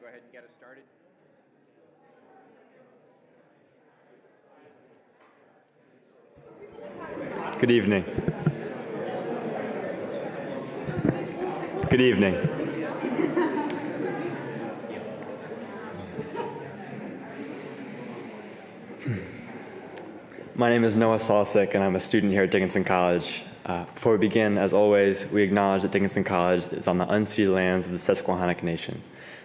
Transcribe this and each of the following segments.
go ahead and get us started? Good evening. Good evening. My name is Noah Salsic, and I'm a student here at Dickinson College. Before we begin, as always, we acknowledge that Dickinson College is on the unceded lands of the Susquehannock Nation.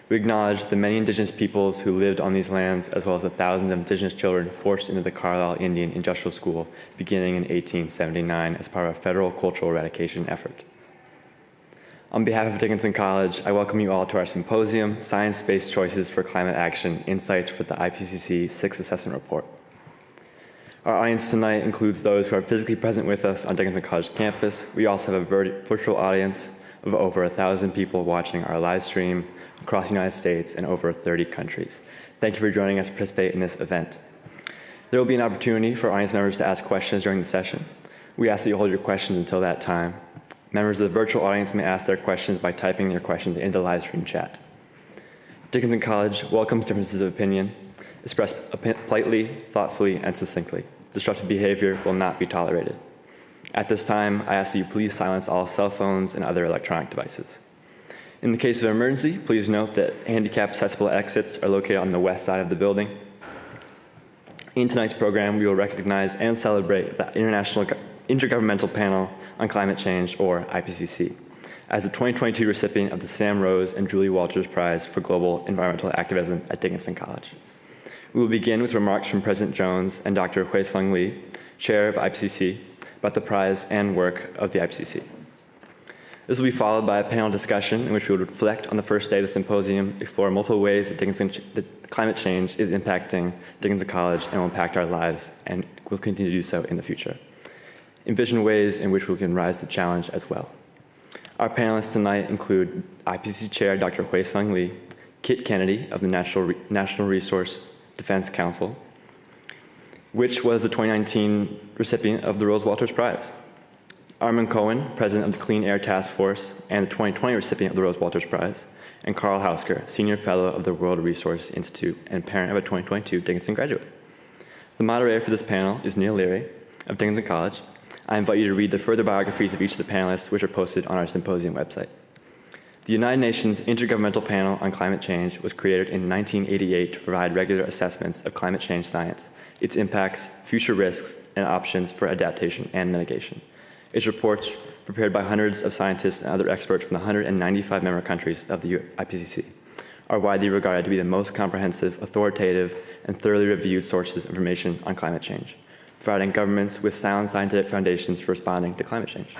We acknowledge the many indigenous peoples who lived on these lands, as well as the thousands of indigenous children forced into the Karl Indian Industrial School beginning in 1879 as part of a federal cultural eradication effort. On behalf of Dickinson College, I welcome you all to our symposium, Science-Based Choices for Climate Action, Insights for the IPCC 6th Assessment Report. Our audience tonight includes those who are physically present with us on Dickinson College campus. We also have a virtual audience of over 1,000 people watching our live stream across the United States and over 30 countries. Thank you for joining us to participate in this event. There will be an opportunity for audience members to ask questions during the session. We ask that you hold your questions until that time. Members of the virtual audience may ask their questions by typing their questions into the live stream chat. Dickinson College welcomes differences of opinion, expressed politely, thoughtfully, and succinctly. Disruptive behavior will not be tolerated. At this time, I ask that you please silence all cell phones and other electronic devices. In the case of an emergency, please note that handicap accessible exits are located on the west side of the building. In tonight's program, we will recognize and celebrate the Intergovernmental Panel on Climate Change, or IPCC, as the 2022 recipient of the Sam Rose and Julie Walters Prize for Global Environmental Activism at Dickinson College. We will begin with remarks from President Jones and Dr. Hoesung Lee, Chair of IPCC, about the prize and work of the IPCC. This will be followed by a panel discussion in which we will reflect on the first day of the symposium, explore multiple ways that climate change is impacting Dickinson College and will impact our lives, and will continue to do so in the future. Envision ways in which we can rise to the challenge as well. Our panelists tonight include IPCC Chair Dr. Hoesung Lee, Kit Kennedy of the National Resource Defense Council, which was the 2019 recipient of the Rose Walters Prize. Armond Cohen, President of the Clean Air Task Force and the 2020 recipient of the Rose Walters Prize, and Karl Hausker, Senior Fellow of the World Resource Institute and parent of a 2022 Dickinson graduate. The moderator for this panel is Leary of Dickinson College. I invite you to read the further biographies of each of the panelists, which are posted on our symposium website. The United Nations Intergovernmental Panel on Climate Change was created in 1988 to provide regular assessments of climate change science, its impacts, future risks, and options for adaptation and mitigation. Its reports, prepared by hundreds of scientists and other experts from the 195 member countries of the IPCC, are widely regarded to be the most comprehensive, authoritative, and thoroughly reviewed sources of information on climate change, providing governments with sound scientific foundations for responding to climate change.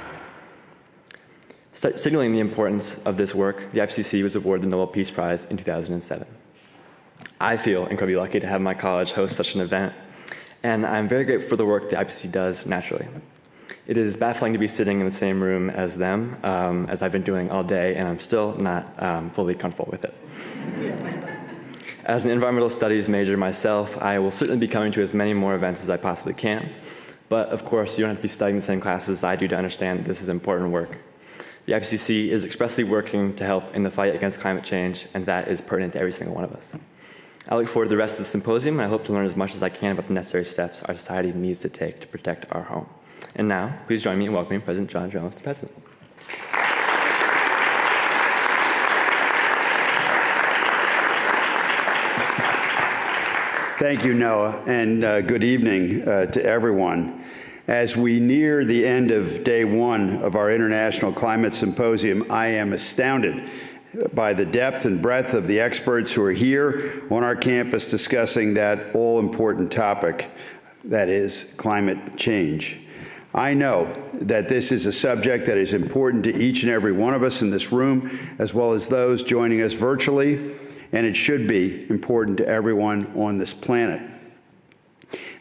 Signaling the importance of this work, the IPCC was awarded the Nobel Peace Prize in 2007. I feel incredibly lucky to have my college host such an event, and I'm very grateful for the work the IPCC does naturally. It is baffling to be sitting in the same room as them, as I've been doing all day, and I'm still not fully comfortable with it. As an environmental studies major myself, I will certainly be coming to as many more events as I possibly can. But of course, you don't have to be studying the same classes as I do to understand that this is important work. The IPCC is expressly working to help in the fight against climate change, and that is pertinent to every single one of us. I look forward to the rest of the symposium, and I hope to learn as much as I can about the necessary steps our society needs to take to protect our home. And now, please join me in welcoming President John Jones, the President. Thank you, Noah, and good evening to everyone. As we near the end of day one of our International Climate Symposium, I am astounded by the depth and breadth of the experts who are here on our campus discussing that all-important topic, that is climate change. I know that this is a subject that is important to each and every one of us in this room, as well as those joining us virtually, and it should be important to everyone on this planet.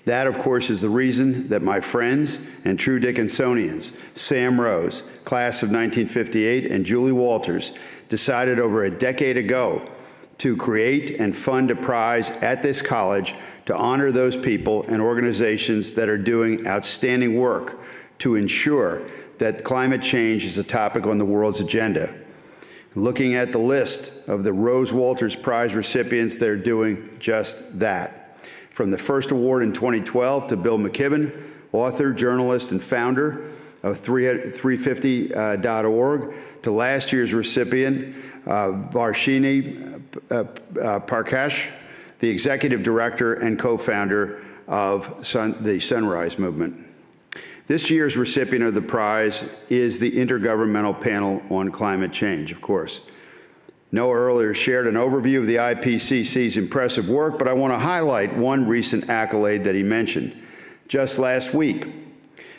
That, of course, is the reason that my friends and true Dickinsonians, Sam Rose, class of 1958, and Julie Walters, decided over a decade ago to create and fund a prize at this college to honor those people and organizations that are doing outstanding work to ensure that climate change is a topic on the world's agenda. Looking at the list of the Rose Walters Prize recipients, they're doing just that. From the first award in 2012 to Bill McKibben, author, journalist, and founder of 350.org, to last year's recipient, Varshini Parkash, the executive director and co-founder of the Sunrise Movement. This year's recipient of the prize is the Intergovernmental Panel on Climate Change, of course. Noah earlier shared an overview of the IPCC's impressive work, but I want to highlight one recent accolade that he mentioned. Just last week,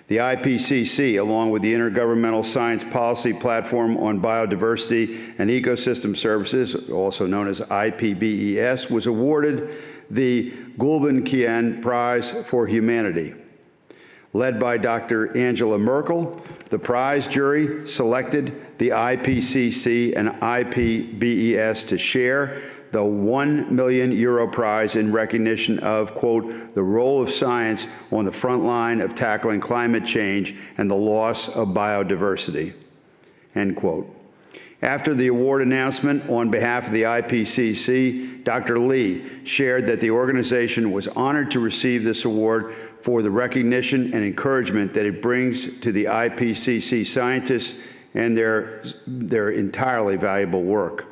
the IPCC, along with the Intergovernmental Science Policy Platform on Biodiversity and Ecosystem Services, also known as IPBES, was awarded the Gulbenkian Prize for Humanity. Led by Dr. Angela Merkel, the prize jury selected the IPCC and IPBES to share the €1 million prize in recognition of, quote, the role of science on the front line of tackling climate change and the loss of biodiversity, end quote. After the award announcement on behalf of the IPCC, Dr. Lee shared that the organization was honored to receive this award for the recognition and encouragement that it brings to the IPCC scientists and their entirely valuable work.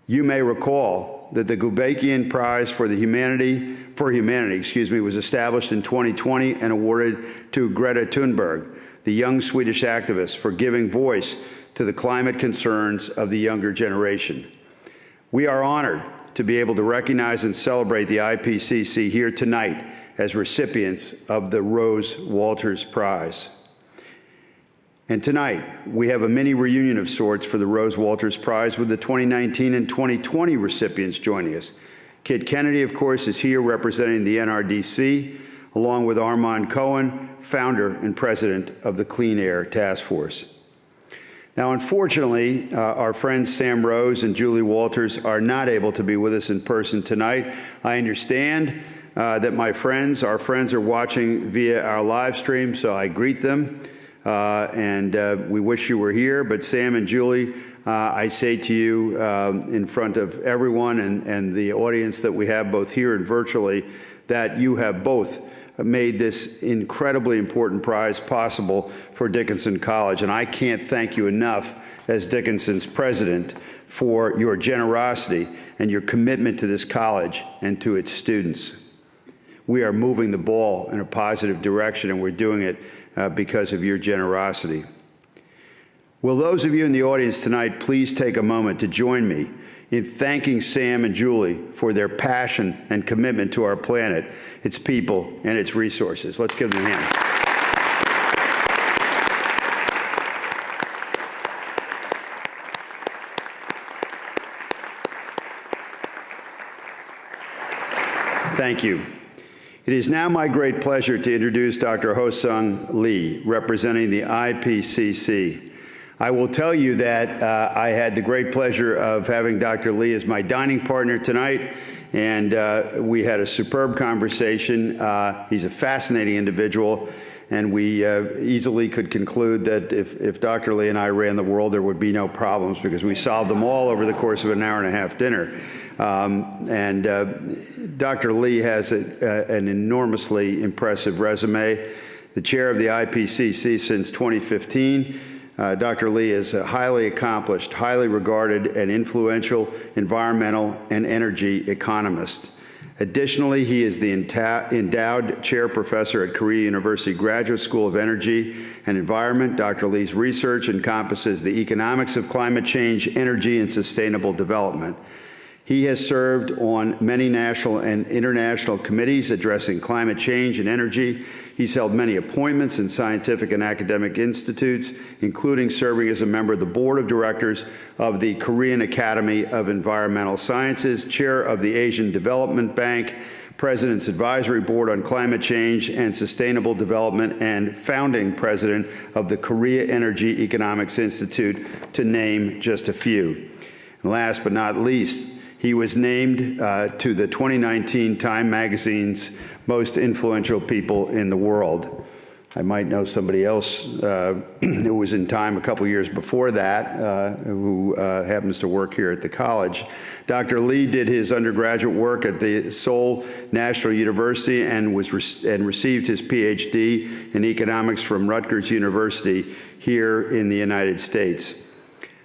You may recall that the Gulbenkian Prize for Humanity, was established in 2020 and awarded to Greta Thunberg, the young Swedish activist, for giving voice to the climate concerns of the younger generation. We are honored to be able to recognize and celebrate the IPCC here tonight as recipients of the Rose Walters Prize. And tonight, we have a mini reunion of sorts for the Rose Walters Prize with the 2019 and 2020 recipients joining us. Kit Kennedy, of course, is here representing the NRDC, along with Armond Cohen, founder and president of the Clean Air Task Force. Now, unfortunately, our friends Sam Rose and Julie Walters are not able to be with us in person tonight. I understand that our friends are watching via our live stream, so I greet them. We wish you were here, but Sam and Julie, I say to you in front of everyone and the audience that we have both here and virtually, that you have both made this incredibly important prize possible for Dickinson College. And I can't thank you enough as Dickinson's president for your generosity and your commitment to this college and to its students. We are moving the ball in a positive direction, and we're doing it because of your generosity. Will those of you in the audience tonight please take a moment to join me in thanking Sam and Julie for their passion and commitment to our planet, its people, and its resources. Let's give them a hand. Thank you. It is now my great pleasure to introduce Dr. Hoesung Lee, representing the IPCC. I will tell you that I had the great pleasure of having Dr. Lee as my dining partner tonight, and we had a superb conversation. He's a fascinating individual, and we easily could conclude that if Dr. Lee and I ran the world, there would be no problems because we solved them all over the course of an hour-and-a-half dinner. Dr. Lee has an enormously impressive resume. The chair of the IPCC since 2015, Dr. Lee is a highly accomplished, highly regarded, and influential environmental and energy economist. Additionally, he is the endowed chair professor at Korea University Graduate School of Energy and Environment. Dr. Lee's research encompasses the economics of climate change, energy, and sustainable development. He has served on many national and international committees addressing climate change and energy. He's held many appointments in scientific and academic institutes, including serving as a member of the board of directors of the Korean Academy of Environmental Sciences, chair of the Asian Development Bank, President's Advisory Board on Climate Change and Sustainable Development, and founding president of the Korea Energy Economics Institute, to name just a few. And last but not least, he was named to the 2019 Time Magazine's Most Influential People in the World. I might know somebody else who was in time a couple years before that, who happens to work here at the college. Dr. Lee did his undergraduate work at the Seoul National University and received his PhD in economics from Rutgers University here in the United States.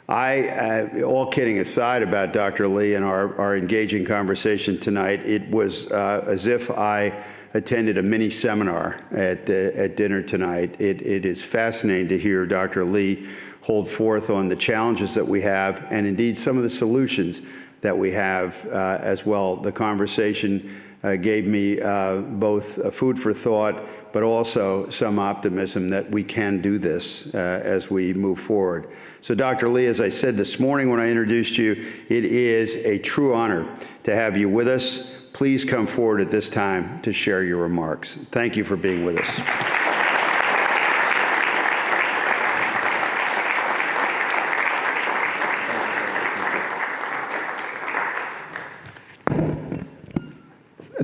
All kidding aside about Dr. Lee and our engaging conversation tonight, it was as if I attended a mini seminar at dinner tonight. It is fascinating to hear Dr. Lee hold forth on the challenges that we have and indeed some of the solutions that we have as well. The conversation gave me both food for thought, but also some optimism that we can do this as we move forward. So Dr. Lee, as I said this morning when I introduced you, it is a true honor to have you with us. Please come forward at this time to share your remarks. Thank you for being with us.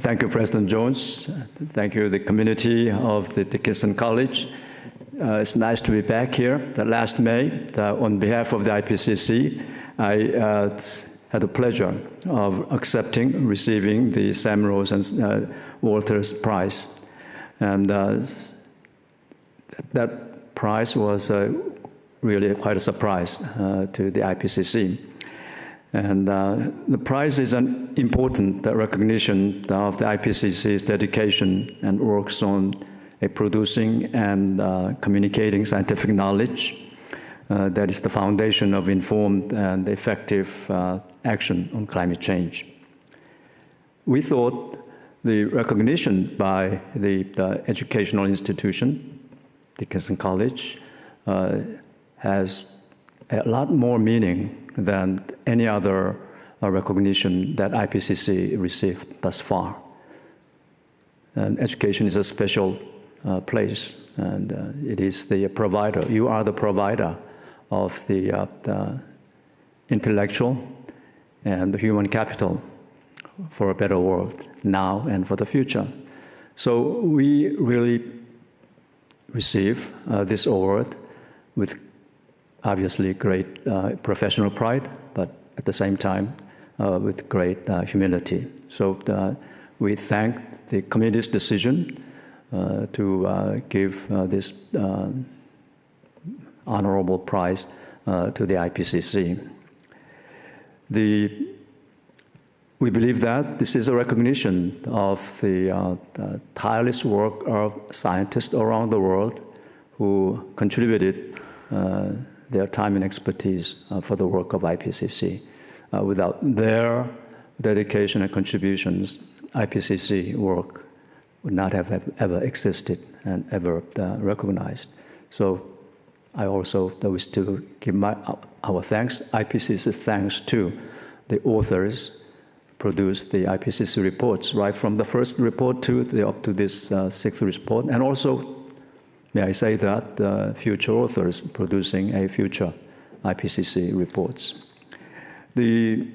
Thank you, President Jones. Thank you, the community of the Dickinson College. It's nice to be back here. Last May, on behalf of the IPCC, I had the pleasure of receiving the Sam Rose and Walters Prize. And that prize was really quite a surprise to the IPCC. And the prize is an important recognition of the IPCC's dedication and works on producing and communicating scientific knowledge that is the foundation of informed and effective action on climate change. We thought the recognition by the educational institution, Dickinson College, has a lot more meaning than any other recognition that IPCC received thus far. And education is a special place, and it is the provider. You are the provider of the intellectual and the human capital for a better world now and for the future. So we really receive this award with obviously great professional pride, but at the same time with great humility. So we thank the committee's decision to give this honorable prize to the IPCC. We believe that this is a recognition of the tireless work of scientists around the world who contributed their time and expertise for the work of IPCC. Without their dedication and contributions, IPCC work would not have ever existed and ever recognized. So I also wish to give our thanks, IPCC's thanks to the authors produced the IPCC reports, right from the first report up to this sixth report, and also, may I say that, future authors producing a future IPCC reports. The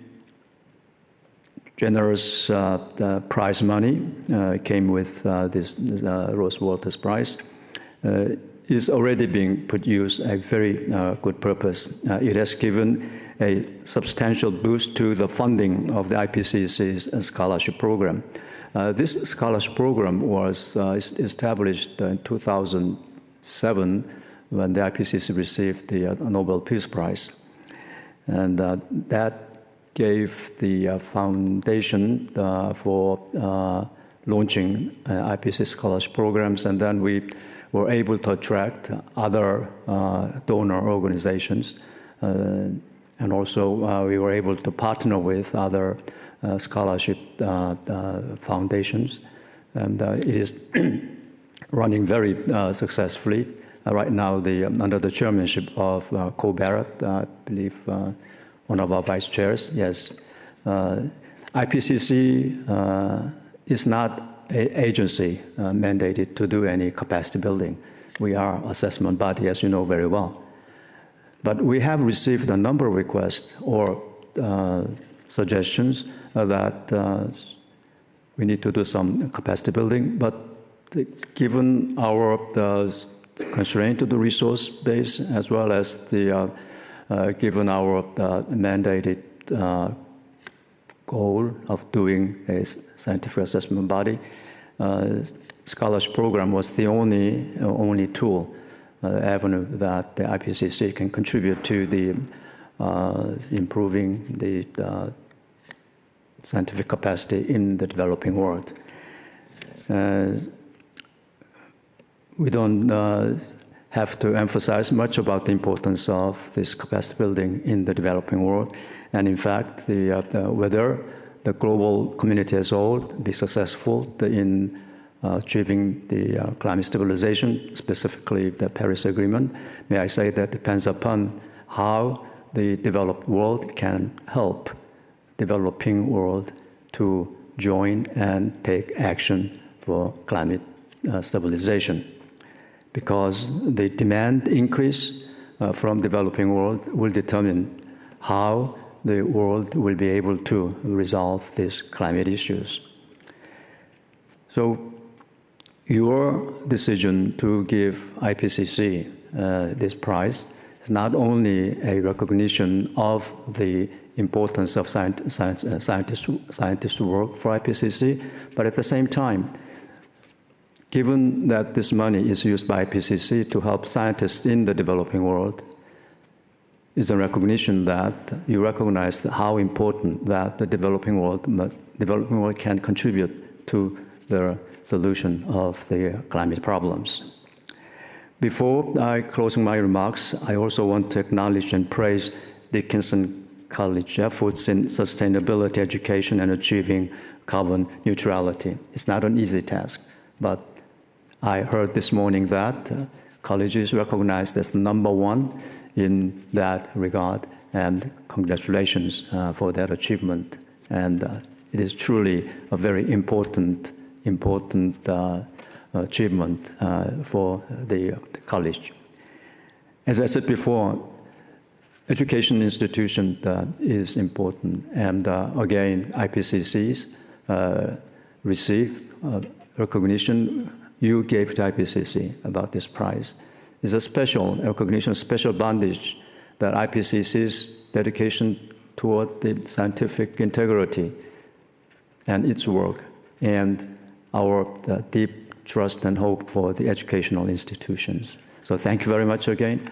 generous prize money came with this Rose Walters Prize. Is already being put use a very good purpose. It has given a substantial boost to the funding of the IPCC's scholarship program. This scholarship program was established in 2007 when the IPCC received the Nobel Peace Prize. And that gave the foundation for launching IPCC scholarship programs, and then we were able to attract other donor organizations, and also we were able to partner with other scholarship foundations, and it is running very successfully. Right now, under the chairmanship of Co Barrett, I believe one of our vice chairs, yes. IPCC is not an agency mandated to do any capacity building. We are an assessment body, as you know very well. But we have received a number of requests or suggestions that we need to do some capacity building, but given our constraint to the resource base, as well as given our mandated goal of doing a scientific assessment body, scholarship program was the only tool, avenue that the IPCC can contribute to the improving the scientific capacity in the developing world. We don't have to emphasize much about the importance of this capacity building in the developing world. And in fact, whether the global community as a whole be successful in achieving the climate stabilization, specifically the Paris Agreement, may I say that depends upon how the developed world can help developing world to join and take action for climate stabilization. Because the demand increase from developing world will determine how the world will be able to resolve these climate issues. So your decision to give IPCC this prize is not only a recognition of the importance of scientists' work for IPCC, but at the same time, given that this money is used by IPCC to help scientists in the developing world, is a recognition that you recognize how important that the developing world can contribute to the solution of the climate problems. Before I close my remarks, I also want to acknowledge and praise Dickinson College efforts in sustainability education and achieving carbon neutrality. It's not an easy task, but I heard this morning that college is recognized as #1 in that regard, and congratulations for that achievement. And it is truly a very important achievement for the college. As I said before, education institution is important, and again, IPCC's received recognition you gave to IPCC about this prize. It's a special recognition, special bondage that IPCC's dedication toward the scientific integrity and its work, and our deep trust and hope for the educational institutions. So thank you very much again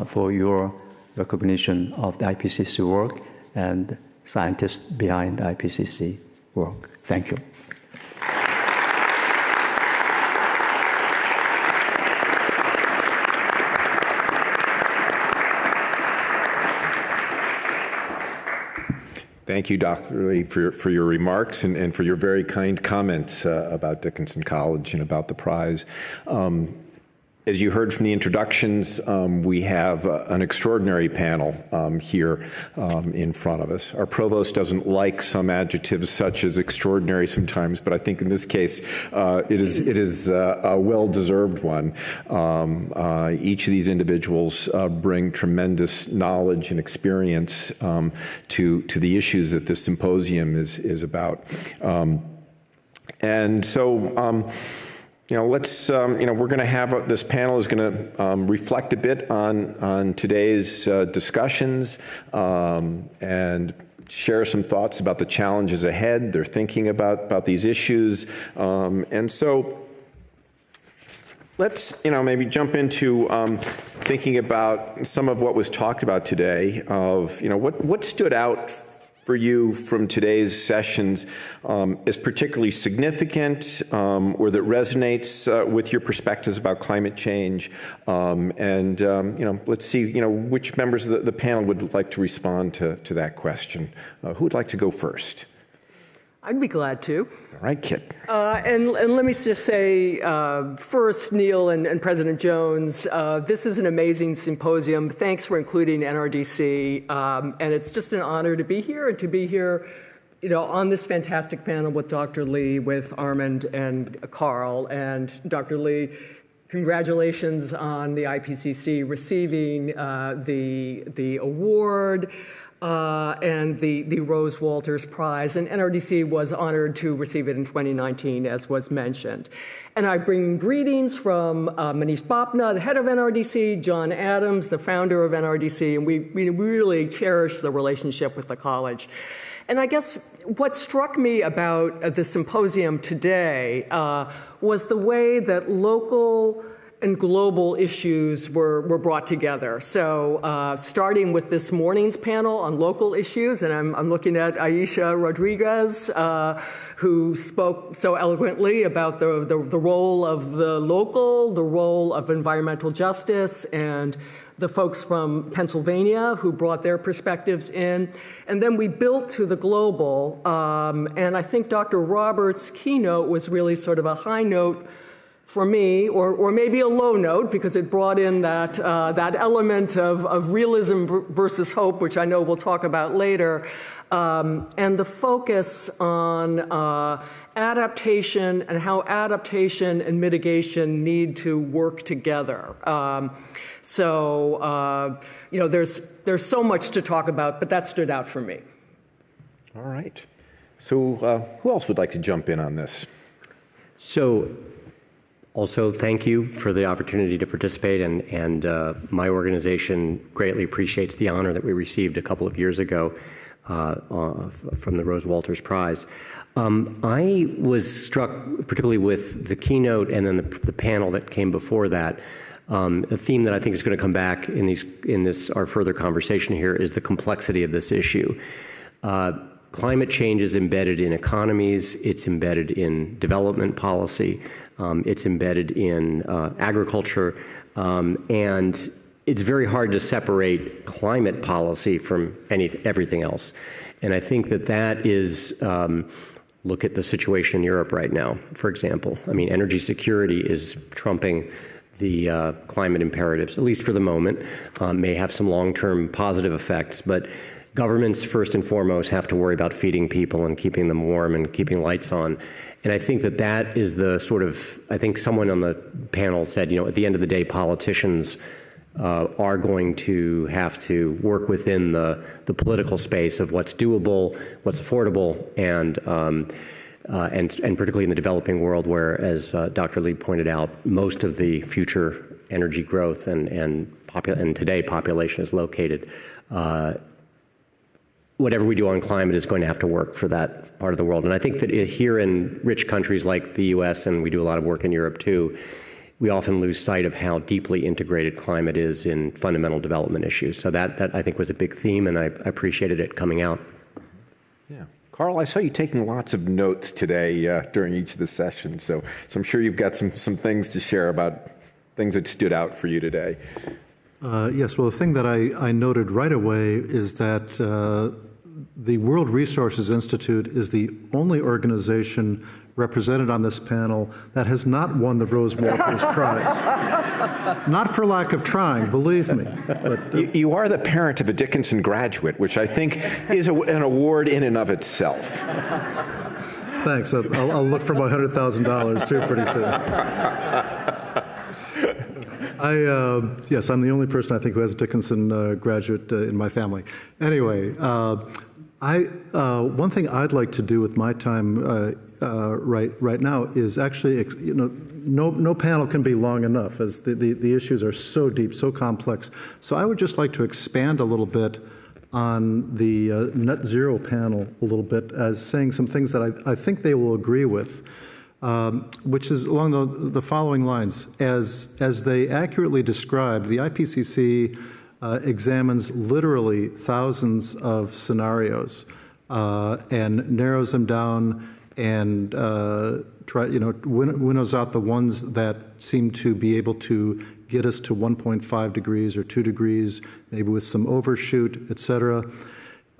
for your recognition of the IPCC work and scientists behind the IPCC work. Thank you. Thank you, Dr. Leary, for your remarks and for your very kind comments about Dickinson College and about the prize. As you heard from the introductions, we have an extraordinary panel here in front of us. Our provost doesn't like some adjectives such as extraordinary sometimes, but I think in this case it is a well-deserved one. Each of these individuals bring tremendous knowledge and experience to the issues that this symposium is about. And so let's, we're going to have, this panel is going to reflect a bit on today's discussions and share some thoughts about the challenges ahead. They're thinking about these issues. And so let's, maybe jump into thinking about some of what was talked about today of, what stood out for you from today's sessions is particularly significant or that resonates with your perspectives about climate change. Let's see, which members of the panel would like to respond to that question. Who would like to go first? I'd be glad to. All right, Kit. And let me just say, first, Neil and President Jones, this is an amazing symposium. Thanks for including NRDC. And it's just an honor to be here and to be here, on this fantastic panel with Dr. Lee, with Armond and Karl. And Dr. Lee, congratulations on the IPCC receiving the award. and the Rose Walters Prize. And NRDC was honored to receive it in 2019, as was mentioned. And I bring greetings from Manish Bapna, the head of NRDC, John Adams, the founder of NRDC, and we really cherish the relationship with the college. And I guess what struck me about the symposium today was the way that local and global issues were brought together. So starting with this morning's panel on local issues, and I'm looking at Aisha Rodriguez, who spoke so eloquently about the role of the local, the role of environmental justice, and the folks from Pennsylvania who brought their perspectives in. And then we built to the global, and I think Dr. Roberts' keynote was really sort of a high note for me, or maybe a low note, because it brought in that element of realism versus hope, which I know we'll talk about later, and the focus on adaptation and how adaptation and mitigation need to work together. There's so much to talk about, but that stood out for me. All right. So who else would like to jump in on this? So also, thank you for the opportunity to participate, and my organization greatly appreciates the honor that we received a couple of years ago from the Rose Walters Prize. I was struck particularly with the keynote and then the panel that came before that. A theme that I think is going to come back in our further conversation here is the complexity of this issue. Climate change is embedded in economies, it's embedded in development policy, it's embedded in agriculture, and it's very hard to separate climate policy from everything else. And I think that is, look at the situation in Europe right now, for example. I mean, energy security is trumping the climate imperatives, at least for the moment. May have some long-term positive effects, but governments, first and foremost, have to worry about feeding people and keeping them warm and keeping lights on. And I think that is the sort of, I think someone on the panel said, at the end of the day, politicians are going to have to work within the political space of what's doable, what's affordable, and particularly in the developing world, where, as Dr. Lee pointed out, most of the future energy growth and today population is located. Whatever we do on climate is going to have to work for that part of the world. And I think that here in rich countries like the US, and we do a lot of work in Europe too, we often lose sight of how deeply integrated climate is in fundamental development issues. So that I think was a big theme, and I appreciated it coming out. Yeah. Karl, I saw you taking lots of notes today during each of the sessions, so I'm sure you've got some things to share about things that stood out for you today. Yes, well, the thing that I noted right away is that the World Resources Institute is the only organization represented on this panel that has not won the Rose Walters Prize. Not for lack of trying, believe me. But, you are the parent of a Dickinson graduate, which I think is an award in and of itself. Thanks. I'll look for my $100,000 too pretty soon. Yes, I'm the only person I think who has a Dickinson graduate in my family. Anyway, one thing I'd like to do with my time right now is actually, no panel can be long enough, as the issues are so deep, so complex. So I would just like to expand a little bit on the net zero panel a little bit, as saying some things that I think they will agree with. Which is along the following lines. As they accurately describe, the IPCC examines literally thousands of scenarios and narrows them down and winnows out the ones that seem to be able to get us to 1.5 degrees or 2 degrees, maybe with some overshoot, et cetera.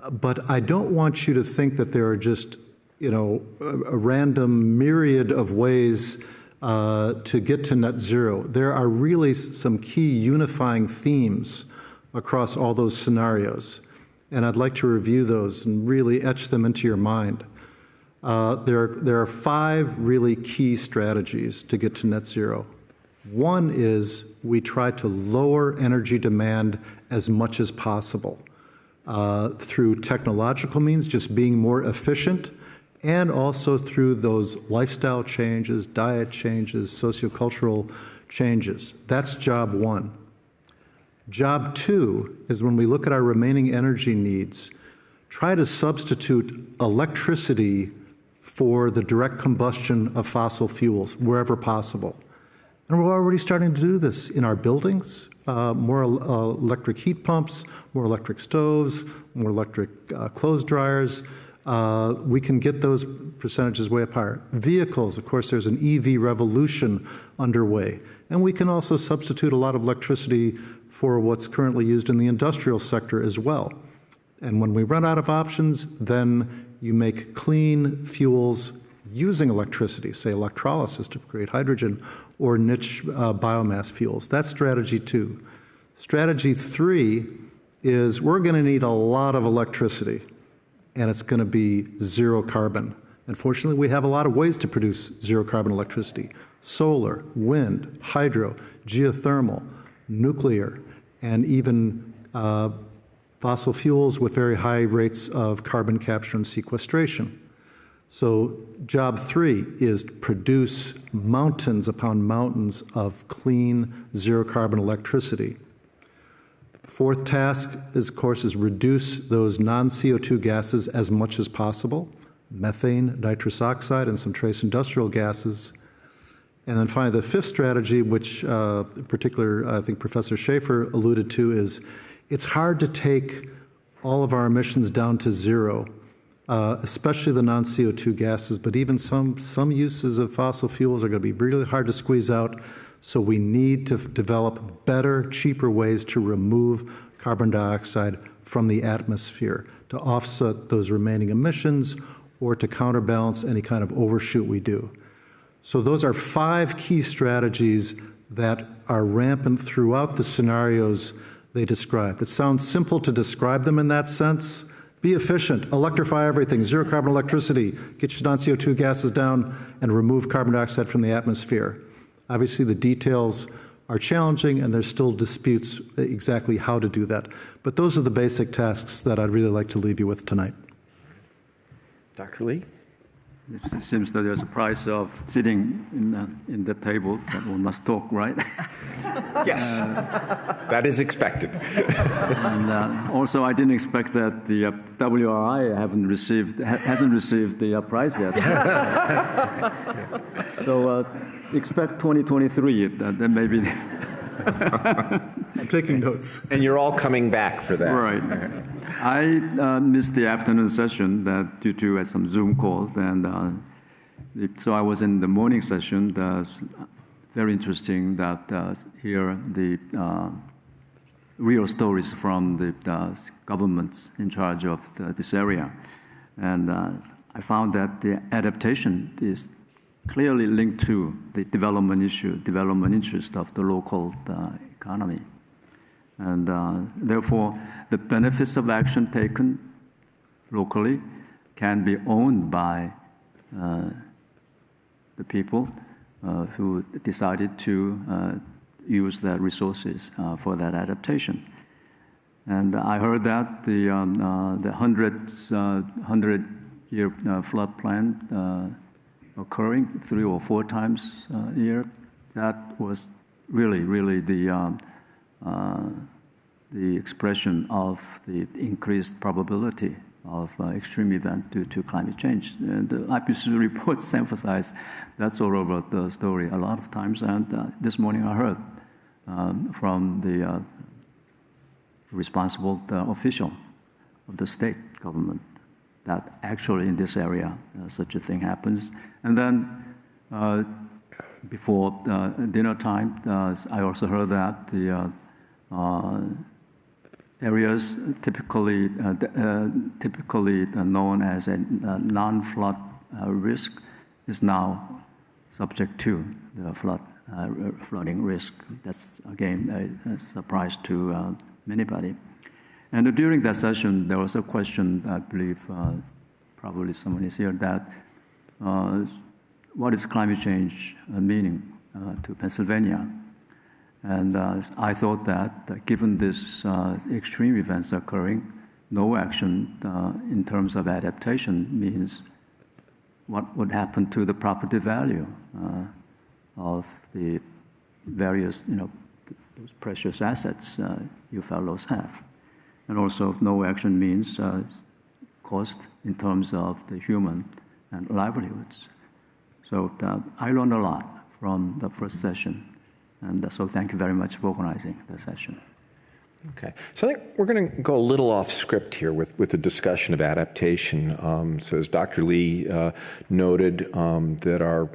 But I don't want you to think that there are just a random myriad of ways to get to net zero. There are really some key unifying themes across all those scenarios. And I'd like to review those and really etch them into your mind. There are 5 really key strategies to get to net zero. One is we try to lower energy demand as much as possible. through technological means, just being more efficient, and also through those lifestyle changes, diet changes, sociocultural changes. That's job one. Job two is when we look at our remaining energy needs, try to substitute electricity for the direct combustion of fossil fuels wherever possible. And we're already starting to do this in our buildings, more electric heat pumps, more electric stoves, more electric clothes dryers. We can get those percentages way up higher. Vehicles, of course, there's an EV revolution underway. And we can also substitute a lot of electricity for what's currently used in the industrial sector as well. And when we run out of options, then you make clean fuels using electricity, say electrolysis to create hydrogen, or niche biomass fuels. That's strategy two. Strategy three is we're going to need a lot of electricity, and it's going to be zero carbon. Unfortunately, we have a lot of ways to produce zero carbon electricity: solar, wind, hydro, geothermal, nuclear, and even fossil fuels with very high rates of carbon capture and sequestration. So job three is produce mountains upon mountains of clean, zero-carbon electricity. Fourth task, is, of course, is reduce those non-CO2 gases as much as possible, methane, nitrous oxide, and some trace industrial gases. And then finally, the fifth strategy, which in particular I think Professor Schaefer alluded to, is it's hard to take all of our emissions down to zero, especially the non-CO2 gases, but even some uses of fossil fuels are going to be really hard to squeeze out. So we need to develop better, cheaper ways to remove carbon dioxide from the atmosphere, to offset those remaining emissions or to counterbalance any kind of overshoot we do. So those are 5 key strategies that are rampant throughout the scenarios they described. It sounds simple to describe them in that sense. Be efficient, electrify everything, zero carbon electricity, get your non-CO2 gases down, and remove carbon dioxide from the atmosphere. Obviously, the details are challenging, and there's still disputes exactly how to do that. But those are the basic tasks that I'd really like to leave you with tonight. Dr. Lee? It seems that there's a price of sitting in the table that one must talk, right? Yes, that is expected. And also, I didn't expect that the WRI hasn't received the prize yet. So expect 2023. That may be. I'm taking notes. And you're all coming back for that. Right. I missed the afternoon session due to some Zoom calls, and so I was in the morning session. Very interesting that hear the real stories from the governments in charge of this area. And I found that the adaptation is clearly linked to the development interest of the local economy. And therefore, the benefits of action taken locally can be owned by the people who decided to use their resources for that adaptation. And I heard that the 100-year flood plan occurring 3 or 4 times a year, that was really the expression of the increased probability of extreme event due to climate change. And the IPCC reports emphasize that sort of the story a lot of times. And this morning I heard from the responsible official of the state government that actually in this area such a thing happens. And then before dinner time, I also heard that the areas typically known as a non-flood risk is now subject to the flooding risk. That's again a surprise to anybody. And during that session, there was a question, I believe, probably someone is here, that what is climate change meaning to Pennsylvania? And I thought that given this extreme events occurring, no action in terms of adaptation means what would happen to the property value of the various, those precious assets you fellows have. And also no action means cost in terms of the human and livelihoods. So I learned a lot from the first session. And so thank you very much for organizing the session. Okay, so I think we're going to go a little off script here with the discussion of adaptation. So as Dr. Lee noted, that our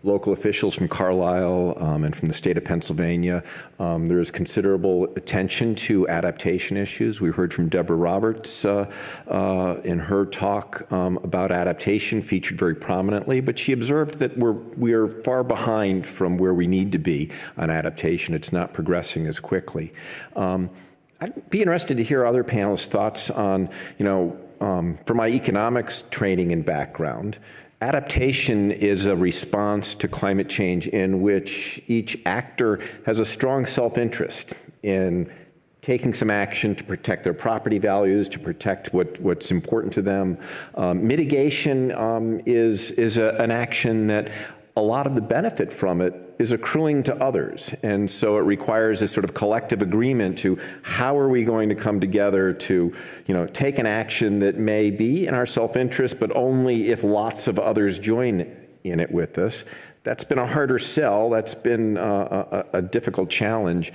local officials from Carlisle and from the state of Pennsylvania, there is considerable attention to adaptation issues. We heard from Deborah Roberts in her talk about adaptation, featured very prominently, but she observed that we are far behind from where we need to be on adaptation. It's not progressing as quickly. I'd be interested to hear other panelists' thoughts on, from my economics training and background, adaptation is a response to climate change in which each actor has a strong self-interest in taking some action to protect their property values, to protect what's important to them. Mitigation is an action that a lot of the benefit from it is accruing to others. And so it requires a sort of collective agreement to how are we going to come together to, take an action that may be in our self-interest, but only if lots of others join in it with us. That's been a harder sell. That's been a difficult challenge.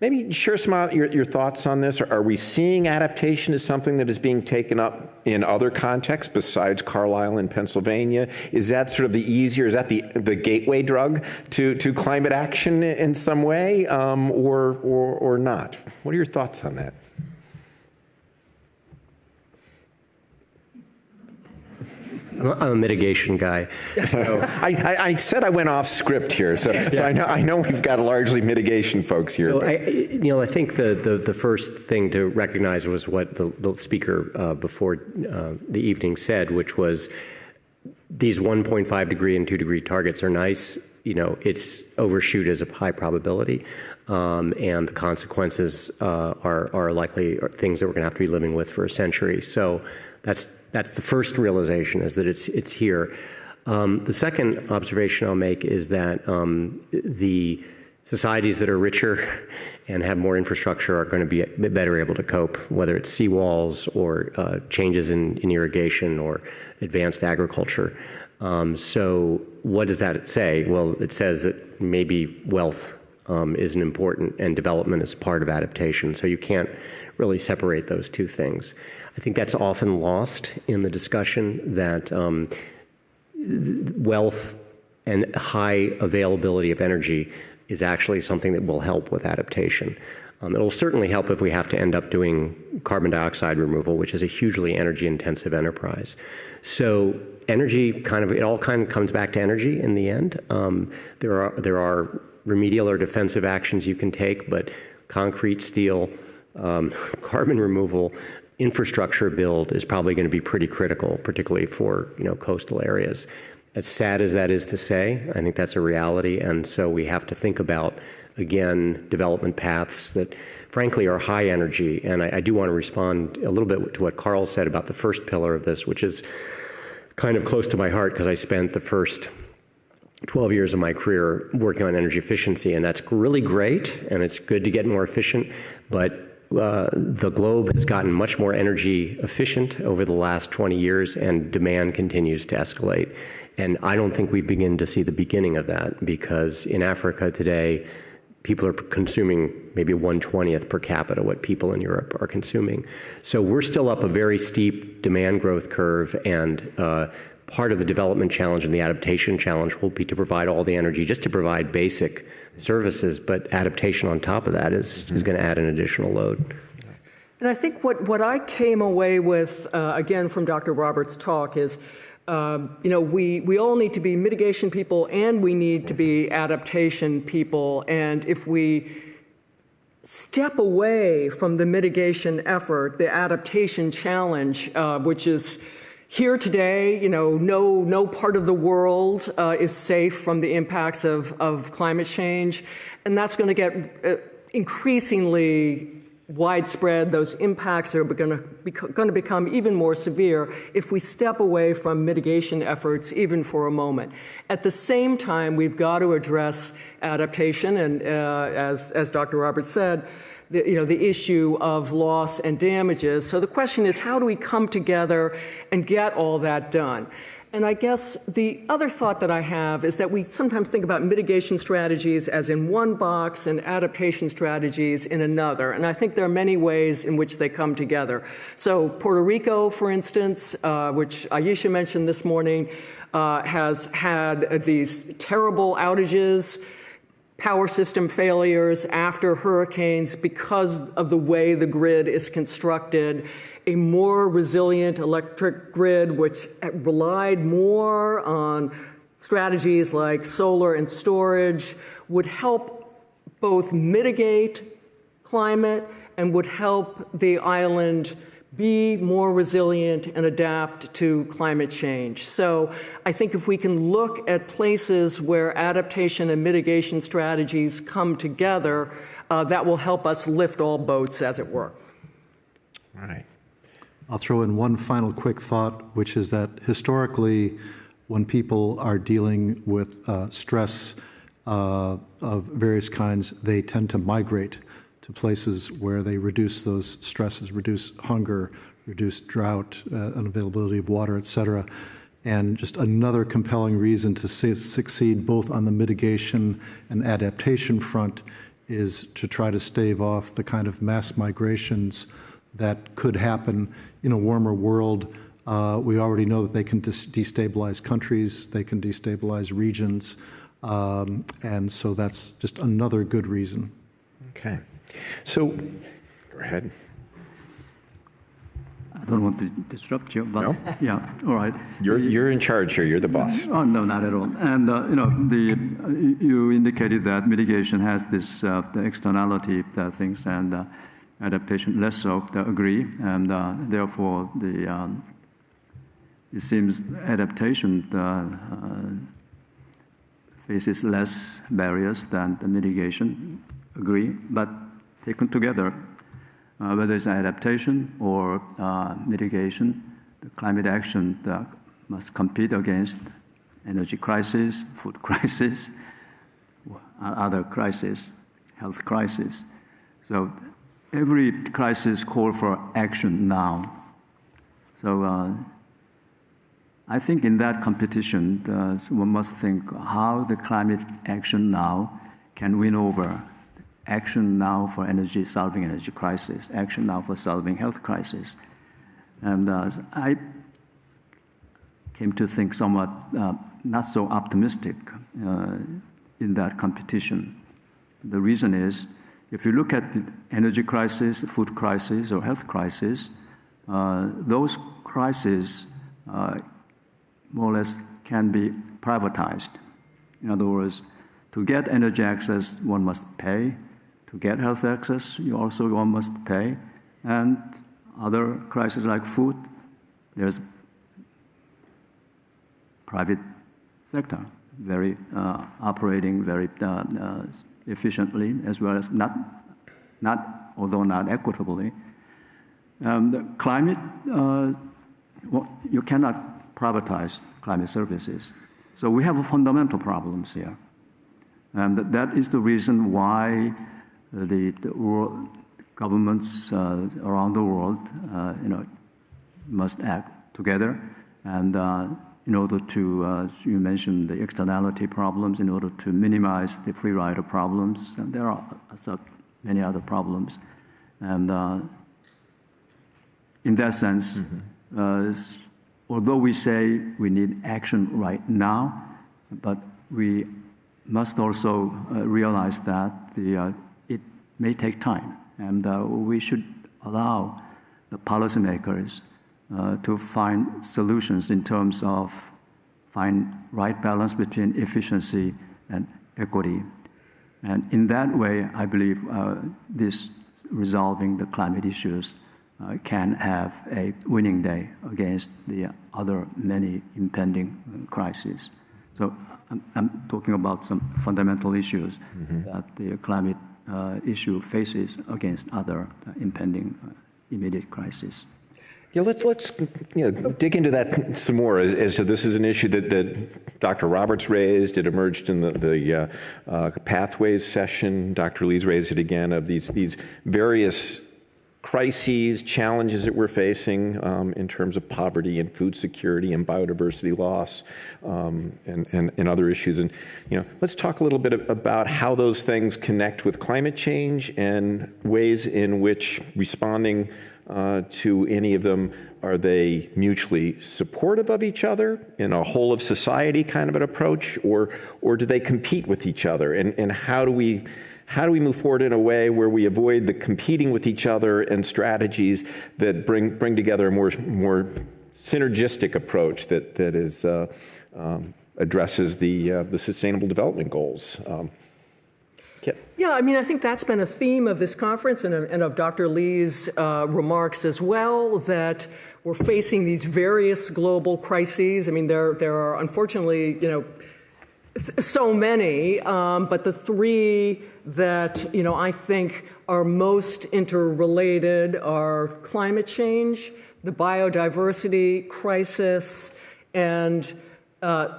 Maybe share some of your thoughts on this. Are we seeing adaptation as something that is being taken up in other contexts besides Carlisle and Pennsylvania? Is that sort of the easier, is that the gateway drug to climate action in some way, or not? What are your thoughts on that? I'm a mitigation guy. So I said I went off script here, so I know we've got largely mitigation folks here. So I think the first thing to recognize was what the speaker before the evening said, which was these 1.5 degree and 2 degree targets are nice. It's overshoot is a high probability, and the consequences are likely things that we're going to have to be living with for a century. So that's the first realization, is that it's here. The second observation I'll make is that the societies that are richer and have more infrastructure are going to be better able to cope, whether it's seawalls or changes in irrigation or advanced agriculture. So what does that say? Well, it says that maybe wealth isn't important and development is part of adaptation. So you can't really separate those two things. I think that's often lost in the discussion, that wealth and high availability of energy is actually something that will help with adaptation. It'll certainly help if we have to end up doing carbon dioxide removal, which is a hugely energy-intensive enterprise. So energy it all comes back to energy in the end. There are remedial or defensive actions you can take, but concrete, steel, carbon removal, infrastructure build is probably going to be pretty critical, particularly for coastal areas. As sad as that is to say, I think that's a reality, and so we have to think about, again, development paths that frankly are high energy. And I do want to respond a little bit to what Karl said about the first pillar of this, which is kind of close to my heart because I spent the first 12 years of my career working on energy efficiency, and that's really great, and it's good to get more efficient, but the globe has gotten much more energy efficient over the last 20 years, and demand continues to escalate. And I don't think we begin to see the beginning of that, because in Africa today, people are consuming maybe 1/20th per capita what people in Europe are consuming. So we're still up a very steep demand growth curve, and part of the development challenge and the adaptation challenge will be to provide all the energy, just to provide basic services, but adaptation on top of that is going to add an additional load. And I think what I came away with, again, from Dr. Roberts' talk is, we all need to be mitigation people and we need to be adaptation people. And if we step away from the mitigation effort, the adaptation challenge, which is here today, no part of the world is safe from the impacts of climate change, and that's going to get increasingly widespread. Those impacts are going to become even more severe if we step away from mitigation efforts even for a moment. At the same time, we've got to address adaptation, and as Dr. Roberts said, the issue of loss and damages. So the question is, how do we come together and get all that done? And I guess the other thought that I have is that we sometimes think about mitigation strategies as in one box and adaptation strategies in another. And I think there are many ways in which they come together. So Puerto Rico, for instance, which Ayesha mentioned this morning, has had these terrible outages, power system failures after hurricanes because of the way the grid is constructed. A more resilient electric grid, which relied more on strategies like solar and storage, would help both mitigate climate and would help the island be more resilient and adapt to climate change. So I think if we can look at places where adaptation and mitigation strategies come together, that will help us lift all boats, as it were. All right. I'll throw in one final quick thought, which is that historically, when people are dealing with stress of various kinds, they tend to migrate to places where they reduce those stresses, reduce hunger, reduce drought, unavailability of water, et cetera. And just another compelling reason to succeed both on the mitigation and adaptation front is to try to stave off the kind of mass migrations that could happen in a warmer world. We already know that they can destabilize countries, they can destabilize regions, and so that's just another good reason. Okay. So, go ahead. I don't want to disrupt you, but no? Yeah, all right. You're in charge here. You're the boss. Oh, no, not at all. And you indicated that mitigation has this the externality things and adaptation less so. Agree, and therefore it seems adaptation faces less barriers than the mitigation. Agree, but taken together, whether it's adaptation or mitigation, the climate action must compete against energy crisis, food crisis, other crisis, health crisis. So every crisis calls for action now. So I think in that competition, one must think how the climate action now can win over action now for solving energy crisis, action now for solving health crisis. And I came to think somewhat not so optimistic in that competition. The reason is, if you look at the energy crisis, food crisis, or health crisis, those crises more or less can be privatized. In other words, to get energy access, one must pay. To get health access, one must pay. And other crises like food, there's private sector, very operating very efficiently, as well as although not equitably. The climate, you cannot privatize climate services. So we have fundamental problems here. And that is the reason why the world governments around the world, must act together, and in order to, you mentioned the externality problems, in order to minimize the free rider problems, and there are many other problems, and in that sense, although we say we need action right now, but we must also realize that it may take time, and we should allow the policymakers to find solutions in terms of find right balance between efficiency and equity. And in that way, I believe this resolving the climate issues can have a winning day against the other many impending crises. So I'm talking about some fundamental issues that the climate issue faces against other impending immediate crises. Yeah, let's dig into that some more. As to this is an issue that Dr. Roberts raised. It emerged in the Pathways session. Dr. Lee's raised it again, of these various crises, challenges that we're facing in terms of poverty and food security and biodiversity loss and other issues. And let's talk a little bit about how those things connect with climate change and ways in which responding to any of them, are they mutually supportive of each other in a whole of society kind of an approach, or do they compete with each other? And how do we move forward in a way where we avoid the competing with each other and strategies that bring together a more synergistic approach that is addresses the Sustainable Development Goals? Yeah, I mean, I think that's been a theme of this conference and of Dr. Lee's remarks as well, that we're facing these various global crises. I mean, there are unfortunately, so many, but the three that, I think are most interrelated are climate change, the biodiversity crisis, and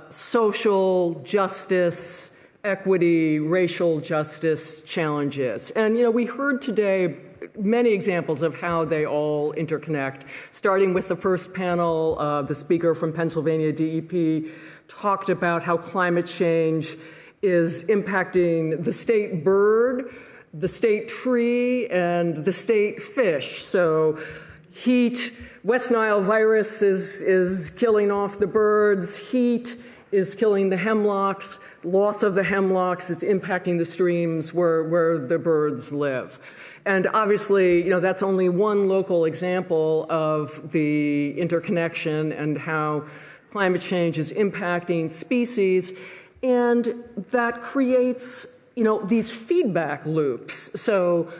social justice, equity, racial justice challenges. And, we heard today many examples of how they all interconnect, starting with the first panel. The speaker from Pennsylvania DEP talked about how climate change is impacting the state bird, the state tree, and the state fish. So heat, West Nile virus is killing off the birds, heat is killing the hemlocks, loss of the hemlocks is impacting the streams where the birds live. And obviously, that's only one local example of the interconnection and how climate change is impacting species. And that creates, these feedback loops. So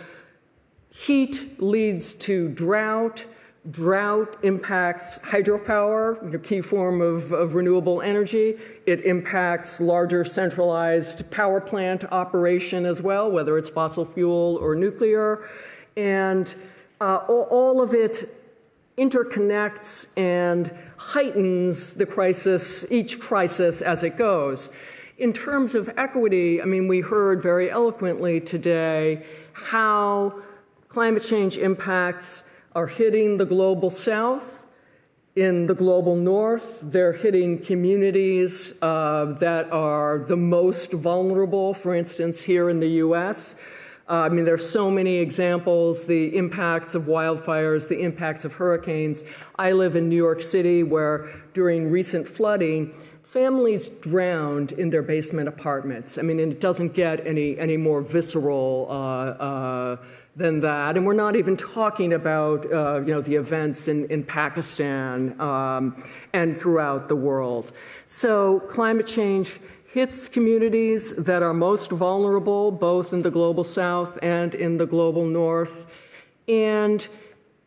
heat leads to drought. Drought impacts hydropower, a key form of renewable energy. It impacts larger centralized power plant operation as well, whether it's fossil fuel or nuclear. And all of it interconnects and heightens the crisis, each crisis as it goes. In terms of equity, I mean, we heard very eloquently today how climate change impacts are hitting the global south. In the global north, they're hitting communities that are the most vulnerable, for instance, here in the US. I mean, there's so many examples, the impacts of wildfires, the impacts of hurricanes. I live in New York City, where during recent flooding, families drowned in their basement apartments. I mean, and it doesn't get any more visceral than that. And we're not even talking about, the events in Pakistan and throughout the world. So climate change hits communities that are most vulnerable, both in the global south and in the global north. And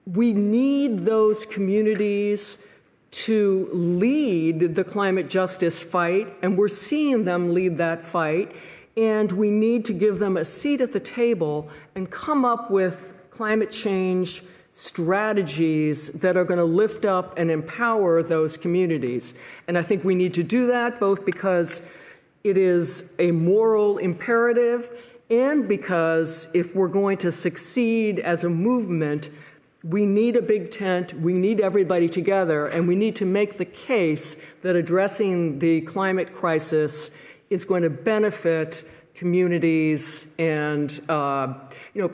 we need those communities to lead the climate justice fight, and we're seeing them lead that fight. And we need to give them a seat at the table and come up with climate change strategies that are going to lift up and empower those communities. And I think we need to do that both because it is a moral imperative and because if we're going to succeed as a movement, we need a big tent, we need everybody together, and we need to make the case that addressing the climate crisis is going to benefit communities and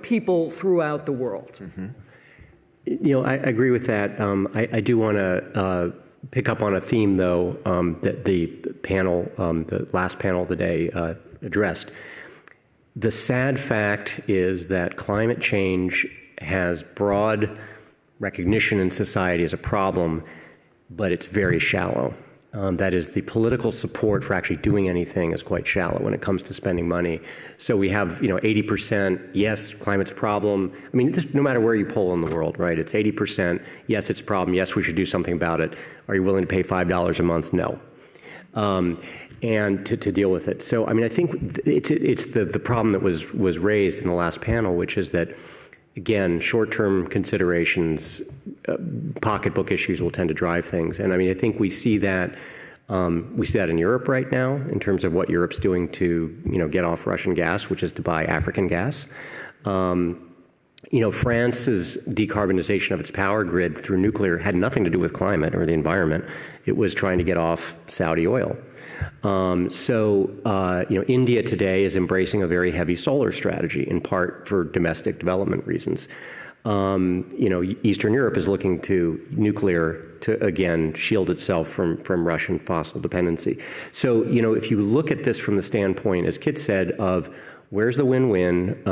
people throughout the world. Mm-hmm. I agree with that. I do want to pick up on a theme, though, that the panel, the last panel of the day, addressed. The sad fact is that climate change has broad recognition in society as a problem, but it's very shallow. That is, the political support for actually doing anything is quite shallow when it comes to spending money. So we have, 80%, yes, climate's a problem. I mean, no matter where you poll in the world, right? It's 80%, yes, it's a problem. Yes, we should do something about it. Are you willing to pay $5 a month? No. and to deal with it. So, I mean, I think it's the problem that was raised in the last panel, which is that, again, short-term considerations, pocketbook issues will tend to drive things. And I mean, I think we see that in Europe right now in terms of what Europe's doing to, get off Russian gas, which is to buy African gas. France's decarbonization of its power grid through nuclear had nothing to do with climate or the environment. It was trying to get off Saudi oil. India today is embracing a very heavy solar strategy, in part for domestic development reasons. Eastern Europe is looking to nuclear to, again, shield itself from Russian fossil dependency. So, if you look at this from the standpoint, as Kit said, of where's the win-win,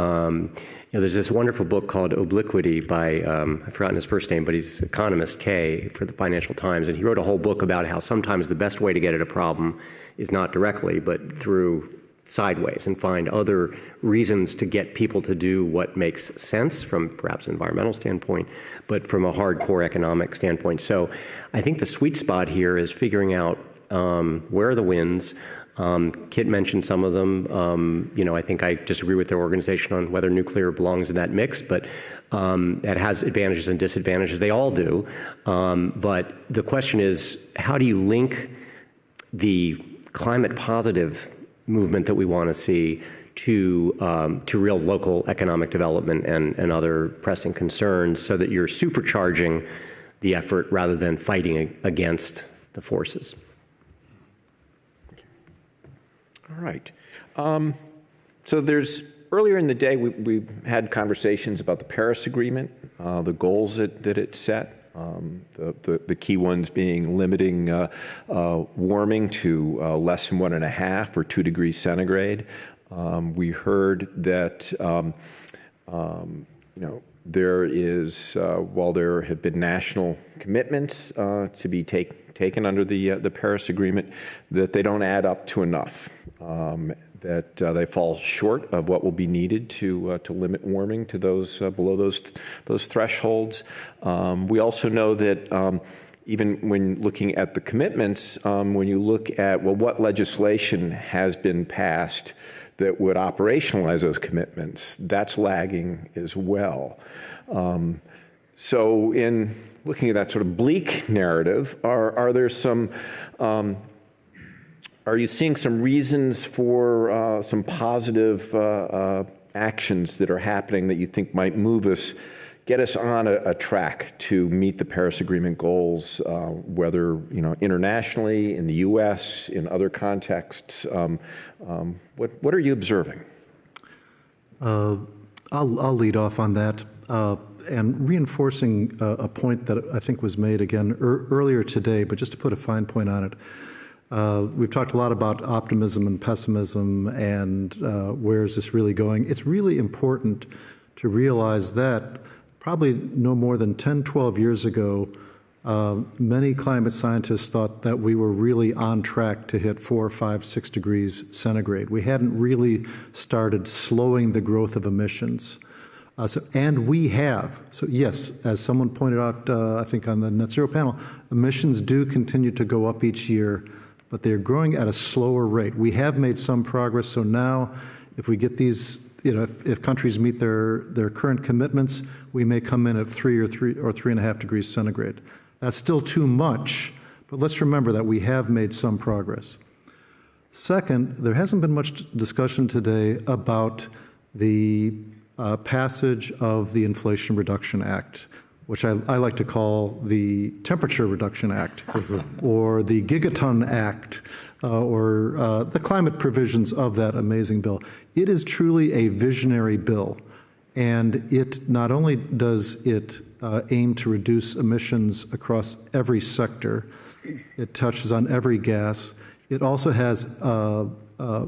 there's this wonderful book called Obliquity by, I've forgotten his first name, but he's economist K for the Financial Times, and he wrote a whole book about how sometimes the best way to get at a problem is not directly, but through sideways, and find other reasons to get people to do what makes sense from perhaps an environmental standpoint, but from a hardcore economic standpoint. So I think the sweet spot here is figuring out where are the wins. Kit mentioned some of them. I think I disagree with their organization on whether nuclear belongs in that mix, but it has advantages and disadvantages. They all do. But the question is, how do you link the climate positive movement that we want to see to real local economic development and other pressing concerns, so that you're supercharging the effort rather than fighting against the forces? All right. So earlier in the day, we had conversations about the Paris Agreement, the goals that it set, the key ones being limiting warming to less than 1.5 or 2 degrees centigrade. We heard that, there is, while there have been national commitments to be taken under the Paris Agreement, that they don't add up to enough, that they fall short of what will be needed to limit warming to those below those thresholds. We also know that even when looking at the commitments, when you look at, what legislation has been passed that would operationalize those commitments, that's lagging as well. So in looking at that sort of bleak narrative, are there some, are you seeing some reasons for some positive actions that are happening that you think might get us on a track to meet the Paris Agreement goals, whether internationally, in the U.S., in other contexts? What are you observing? I'll lead off on that, and reinforcing a point that I think was made again earlier today, but just to put a fine point on it. We've talked a lot about optimism and pessimism and where is this really going. It's really important to realize that probably no more than 10, 12 years ago, many climate scientists thought that we were really on track to hit 4, 5, 6 degrees centigrade. We hadn't really started slowing the growth of emissions. And we have. So yes, as someone pointed out, I think on the net zero panel, emissions do continue to go up each year, but they're growing at a slower rate. We have made some progress. So now if we get these, if countries meet their current commitments, we may come in at 3 or 3.5 degrees centigrade. That's still too much, but let's remember that we have made some progress. Second, there hasn't been much discussion today about the passage of the Inflation Reduction Act, which I like to call the Temperature Reduction Act, or the Gigaton Act, or the climate provisions of that amazing bill. It is truly a visionary bill, and it not only does it aim to reduce emissions across every sector, it touches on every gas. It also has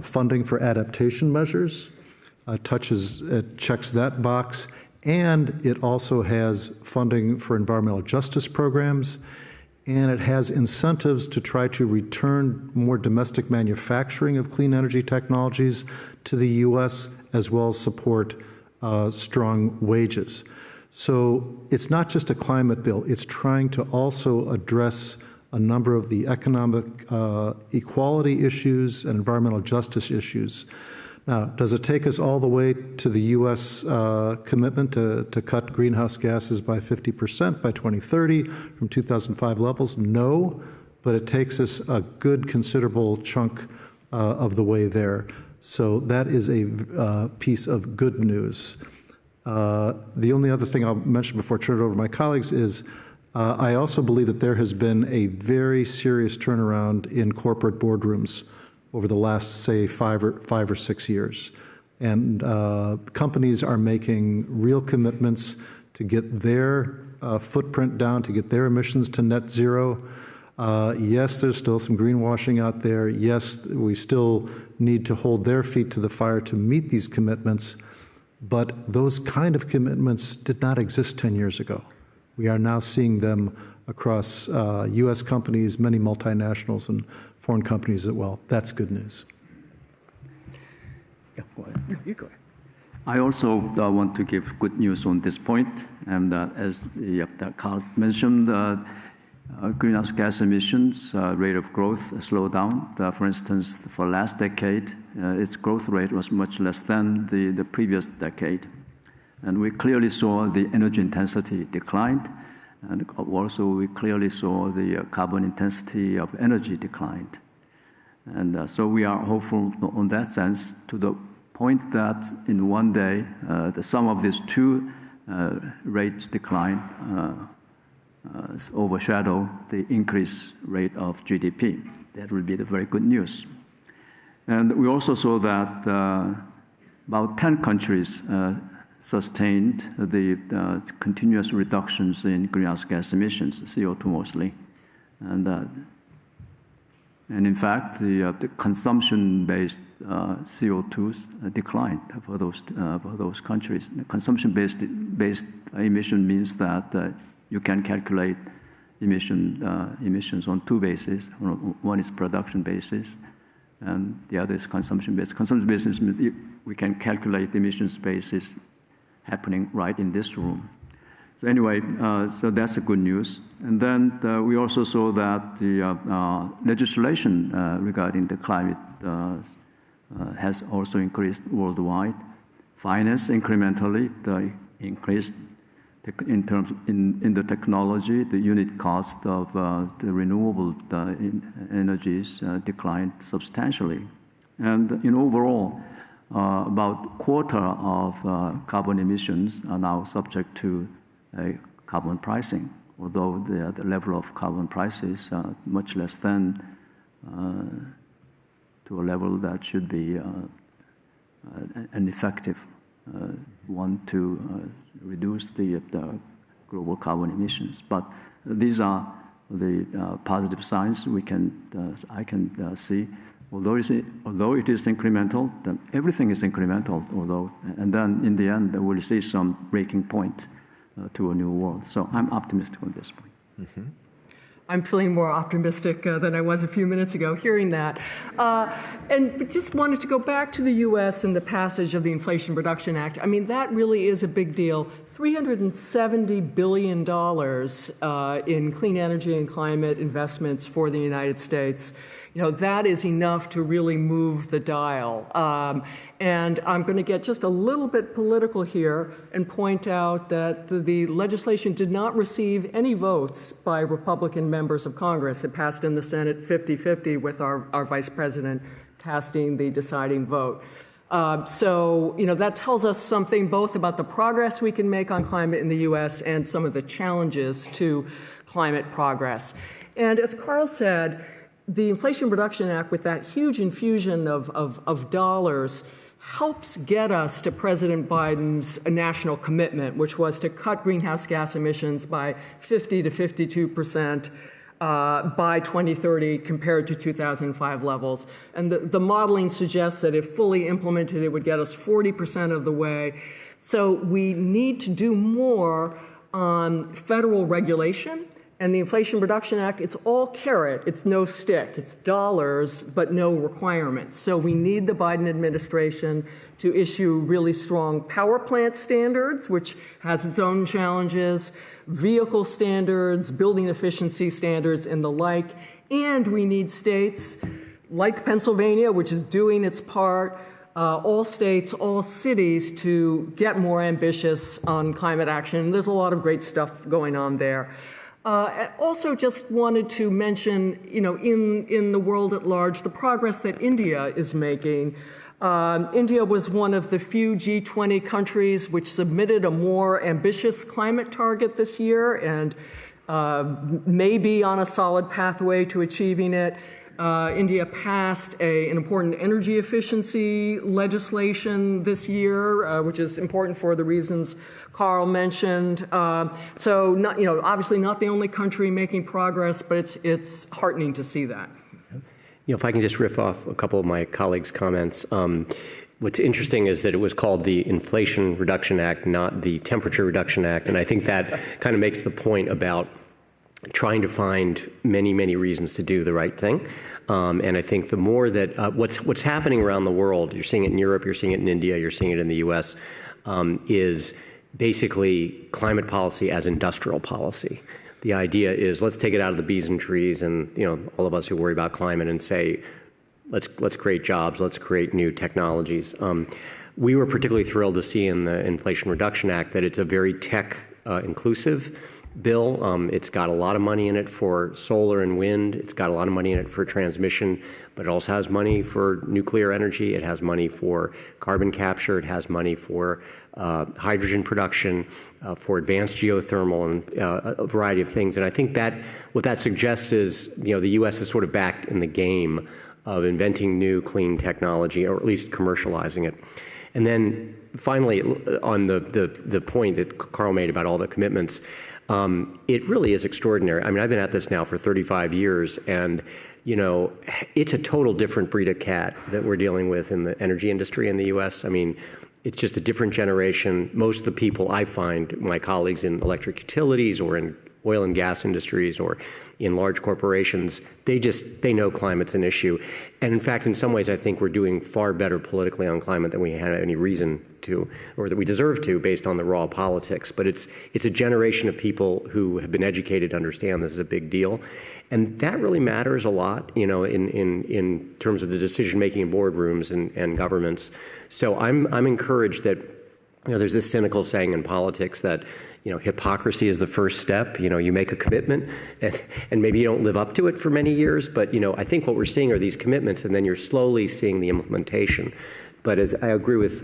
funding for adaptation measures, it checks that box, and it also has funding for environmental justice programs, and it has incentives to try to return more domestic manufacturing of clean energy technologies to the U.S., as well as support strong wages. So it's not just a climate bill, it's trying to also address a number of the economic equality issues and environmental justice issues. Now, does it take us all the way to the U.S. Commitment to cut greenhouse gases by 50% by 2030 from 2005 levels? No, but it takes us a good considerable chunk of the way there. So that is a piece of good news. The only other thing I'll mention before I turn it over to my colleagues is I also believe that there has been a very serious turnaround in corporate boardrooms over the last, say, five or 6 years. And companies are making real commitments to get their footprint down, to get their emissions to net zero. Yes, there's still some greenwashing out there. Yes, we still need to hold their feet to the fire to meet these commitments. But those kind of commitments did not exist 10 years ago. We are now seeing them across U.S. companies, many multinationals, and foreign companies as well. That's good news. Yeah, go ahead. No, you go ahead. I also want to give good news on this point. And as Karl mentioned, greenhouse gas emissions rate of growth slowed down. For instance, for last decade, its growth rate was much less than the previous decade. And we clearly saw the energy intensity declined. And also, we clearly saw the carbon intensity of energy declined. And so we are hopeful on that sense to the point that in one day, the sum of these two rates decline overshadow the increased rate of GDP. That will be the very good news. And we also saw that about 10 countries sustained the continuous reductions in greenhouse gas emissions, CO2 mostly. And in fact, the consumption-based CO2s declined for those countries. The consumption-based emission means that you can calculate emissions on two bases. One is production basis, and the other is consumption-based. Consumption-based means we can calculate emissions basis happening right in this room. So anyway, so that's the good news. And then we also saw that the legislation regarding the climate has also increased worldwide. Finance incrementally increased in terms in the technology. The unit cost of the renewable energies declined substantially, and in overall. About a quarter of carbon emissions are now subject to carbon pricing, although the level of carbon prices are much less than to a level that should be an effective one to reduce the global carbon emissions. But these are the positive signs I can see. Although it is incremental, then everything is incremental. And then in the end, we'll see some breaking point to a new world. So I'm optimistic on this point. Mm-hmm. I'm feeling more optimistic than I was a few minutes ago hearing that. And just wanted to go back to the U.S. and the passage of the Inflation Reduction Act. I mean, that really is a big deal. $370 billion in clean energy and climate investments for the United States. You know, that is enough to really move the dial. And I'm going to get just a little bit political here and point out that the legislation did not receive any votes by Republican members of Congress. It passed in the Senate 50-50 with our vice president casting the deciding vote. So, you know, that tells us something both about the progress we can make on climate in the U.S. and some of the challenges to climate progress. And as Karl said, the Inflation Reduction Act, with that huge infusion of dollars, helps get us to President Biden's national commitment, which was to cut greenhouse gas emissions by 50 to 52% by 2030 compared to 2005 levels. And the modeling suggests that if fully implemented, it would get us 40% of the way. So we need to do more on federal regulation And the Inflation Reduction Act, it's all carrot, it's no stick, it's dollars, but no requirements. So we need the Biden administration to issue really strong power plant standards, which has its own challenges, vehicle standards, building efficiency standards, and the like. And we need states like Pennsylvania, which is doing its part, all states, all cities to get more ambitious on climate action. There's a lot of great stuff going on there. I also just wanted to mention, in the world at large, the progress that India is making. India was one of the few G20 countries which submitted a more ambitious climate target this year and may be on a solid pathway to achieving it. India passed an important energy efficiency legislation this year, which is important for the reasons Karl mentioned. So, obviously not the only country making progress, but it's heartening to see that. If I can just riff off a couple of my colleagues' comments. What's interesting is that it was called the Inflation Reduction Act, not the Temperature Reduction Act, and I think that kind of makes the point about trying to find many, many reasons to do the right thing. And I think the more that what's happening around the world, you're seeing it in Europe, you're seeing it in India, you're seeing it in the US, is basically climate policy as industrial policy. The idea is let's take it out of the bees and trees and all of us who worry about climate and say, let's create jobs, let's create new technologies. We were particularly thrilled to see in the Inflation Reduction Act that it's a very tech inclusive bill. It's got a lot of money in it for solar and wind. It's got a lot of money in it for transmission, but it also has money for nuclear energy. It has money for carbon capture. It has money for hydrogen production, for advanced geothermal, and a variety of things. And I think that what that suggests is, the U.S. is sort of back in the game of inventing new clean technology, or at least commercializing it. And then finally, on the point that Karl made about all the commitments, it really is extraordinary. I mean, I've been at this now for 35 years, and it's a total different breed of cat that we're dealing with in the energy industry in the U.S. I mean, it's just a different generation. Most of the people I find, my colleagues in electric utilities or in oil and gas industries or in large corporations, they know climate's an issue. And in fact, in some ways, I think we're doing far better politically on climate than we had any reason to, or that we deserve to, based on the raw politics. But it's a generation of people who have been educated to understand this is a big deal. And that really matters a lot, in terms of the decision-making in boardrooms and governments. So I'm encouraged that, there's this cynical saying in politics that, hypocrisy is the first step. You make a commitment and maybe you don't live up to it for many years, but, I think what we're seeing are these commitments, and then you're slowly seeing the implementation. But as I agree with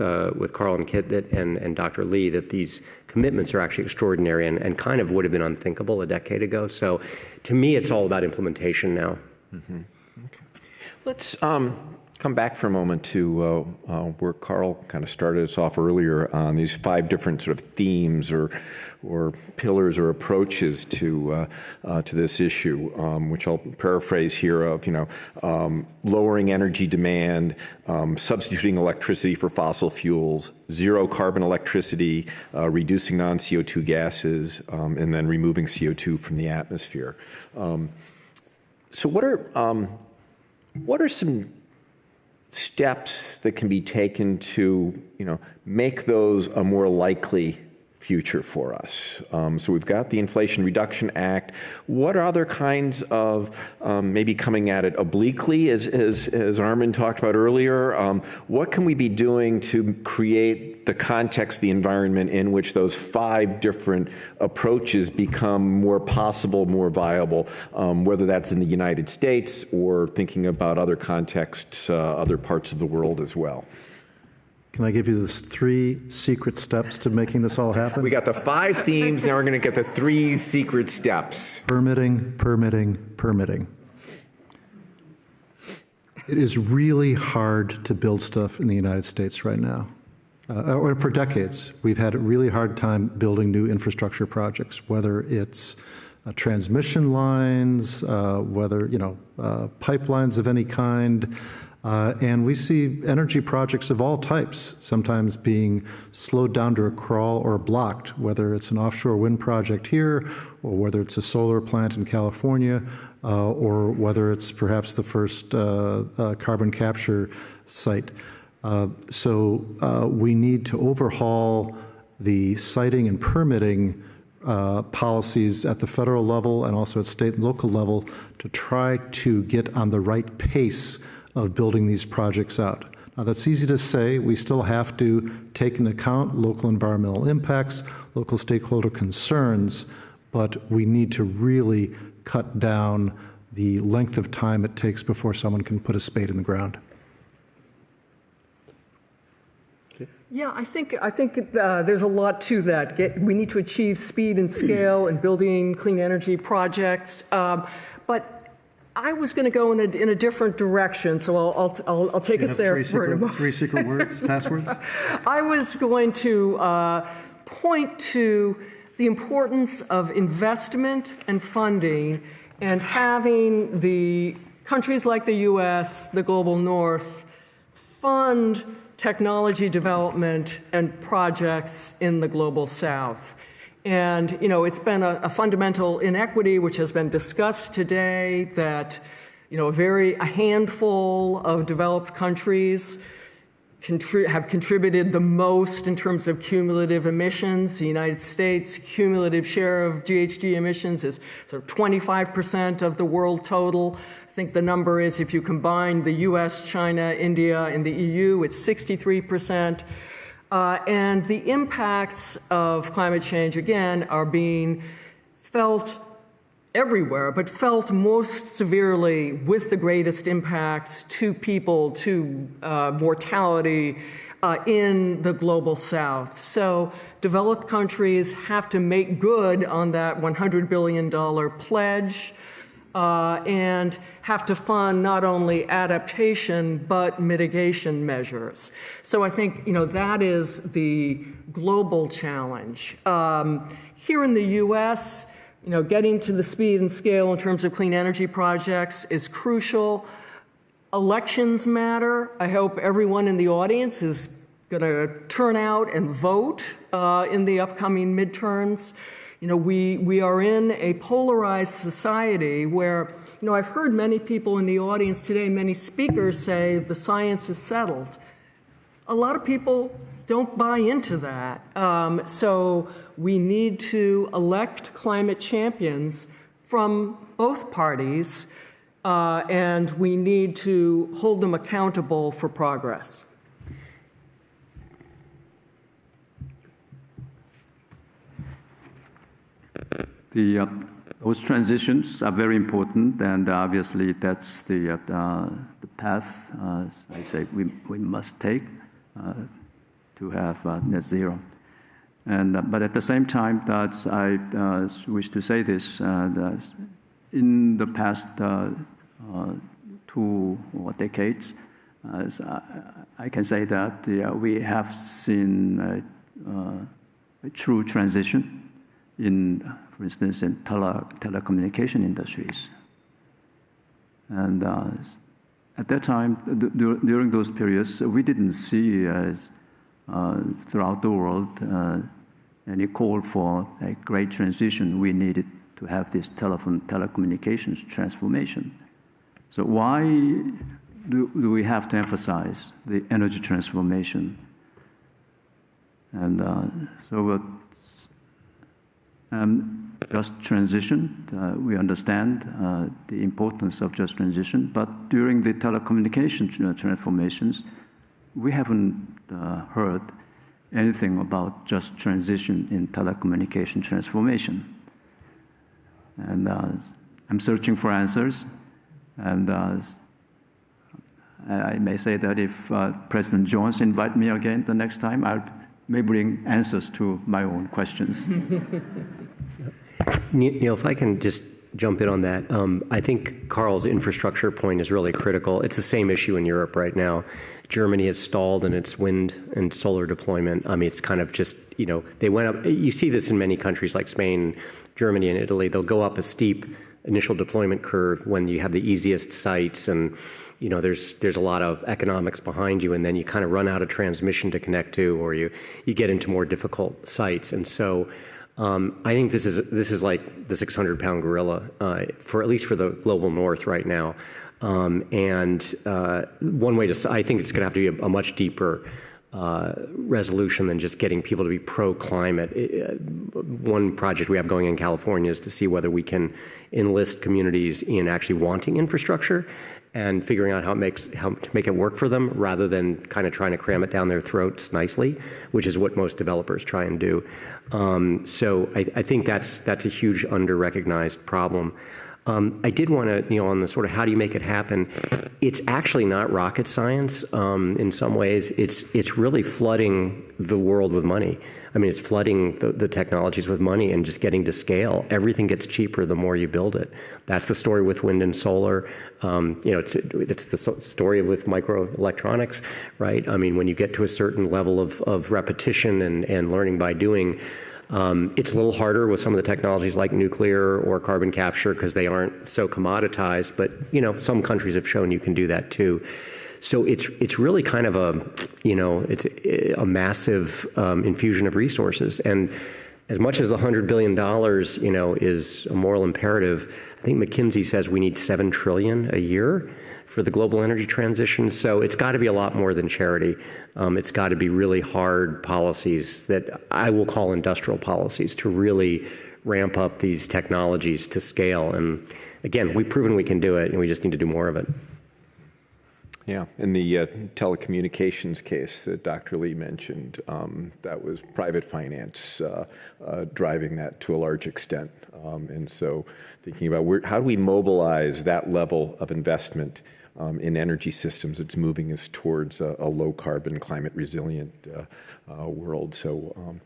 Karl and Kit and Dr. Lee that these commitments are actually extraordinary and kind of would have been unthinkable a decade ago. So to me, it's all about implementation now. Mm-hmm. Okay. Let's come back for a moment to where Karl kind of started us off earlier on these 5 different sort of themes or pillars or approaches to this issue, which I'll paraphrase here of, lowering energy demand, substituting electricity for fossil fuels, zero carbon electricity, reducing non-CO2 gases, and then removing CO2 from the atmosphere. So what are some steps that can be taken to, make those a more likely future for us? So we've got the Inflation Reduction Act. What are other kinds of maybe coming at it obliquely, as Armond talked about earlier? What can we be doing to create the context, the environment in which those 5 different approaches become more possible, more viable, whether that's in the United States or thinking about other contexts, other parts of the world as well? Can I give you the 3 secret steps to making this all happen? We got the 5 themes, now we're going to get the 3 secret steps. Permitting, permitting, permitting. It is really hard to build stuff in the United States right now. Or for decades, we've had a really hard time building new infrastructure projects, whether it's transmission lines, whether, pipelines of any kind. And we see energy projects of all types, sometimes being slowed down to a crawl or blocked, whether it's an offshore wind project here, or whether it's a solar plant in California, or whether it's perhaps the first carbon capture site. So we need to overhaul the siting and permitting policies at the federal level and also at state and local level to try to get on the right pace of building these projects out. Now, that's easy to say. We still have to take into account local environmental impacts, local stakeholder concerns, but we need to really cut down the length of time it takes before someone can put a spade in the ground. Yeah, I think there's a lot to that. We need to achieve speed and scale in building clean energy projects, but I was going to go in a different direction, so I'll take us there for a moment. 3 secret words, passwords? I was going to point to the importance of investment and funding and having the countries like the U.S., the global north, fund technology development and projects in the global south. And, it's been a fundamental inequity which has been discussed today that, a handful of developed countries have contributed the most in terms of cumulative emissions. The United States' cumulative share of GHG emissions is sort of 25% of the world total. I think the number is, if you combine the US, China, India, and the EU, it's 63%. And the impacts of climate change, again, are being felt everywhere, but felt most severely with the greatest impacts to people, to mortality in the global south. So developed countries have to make good on that $100 billion pledge and have to fund not only adaptation but mitigation measures. So I think that is the global challenge. Here in the U.S., getting to the speed and scale in terms of clean energy projects is crucial. Elections matter. I hope everyone in the audience is going to turn out and vote in the upcoming midterms. We are in a polarized society where, I've heard many people in the audience today, many speakers say the science is settled. A lot of people don't buy into that. So we need to elect climate champions from both parties, and we need to hold them accountable for progress. Those transitions are very important, and obviously that's the path I say we must take to have net zero. And but at the same time, I wish to say this: that in the past 2 decades, I can say that we have seen a true transition in, for instance, in telecommunication industries. And at that time, during those periods, we didn't see throughout the world any call for a great transition. We needed to have this telecommunications transformation. So why do we have to emphasize the energy transformation? And just transition, we understand the importance of just transition, but during the telecommunication transformations, we haven't heard anything about just transition in telecommunication transformation. And I'm searching for answers, and I may say that if President Jones invite me again the next time, I may bring answers to my own questions. Neil, if I can just jump in on that, I think Karl's infrastructure point is really critical. It's the same issue in Europe right now. Germany has stalled in its wind and solar deployment. I mean, it's kind of just, they went up. You see this in many countries like Spain, Germany, and Italy. They'll go up a steep initial deployment curve when you have the easiest sites and there's a lot of economics behind you, and then you kind of run out of transmission to connect to, or you get into more difficult sites. And so I think this is like the 600-pound gorilla, for at least for the global north right now. One way I think it's going to have to be a much deeper resolution than just getting people to be pro-climate. One project we have going in California is to see whether we can enlist communities in actually wanting infrastructure and figuring out how to make it work for them, rather than kind of trying to cram it down their throats nicely, which is what most developers try and do. So I think that's a huge under-recognized problem. I did want to, on the sort of how do you make it happen, it's actually not rocket science. In some ways, it's really flooding the world with money. I mean, it's flooding the technologies with money and just getting to scale. Everything gets cheaper the more you build it. That's the story with wind and solar. It's the story with microelectronics, right? I mean, when you get to a certain level of repetition and learning by doing, it's a little harder with some of the technologies like nuclear or carbon capture because they aren't so commoditized, but some countries have shown you can do that too. So it's really kind of it's a massive infusion of resources. And as much as the $100 billion, is a moral imperative, I think McKinsey says we need $7 trillion a year for the global energy transition. So it's got to be a lot more than charity. It's got to be really hard policies that I will call industrial policies to really ramp up these technologies to scale. And again, we've proven we can do it, and we just need to do more of it. Yeah, in the telecommunications case that Dr. Lee mentioned, that was private finance driving that to a large extent. And so thinking about how do we mobilize that level of investment in energy systems that's moving us towards a low-carbon, climate-resilient world. So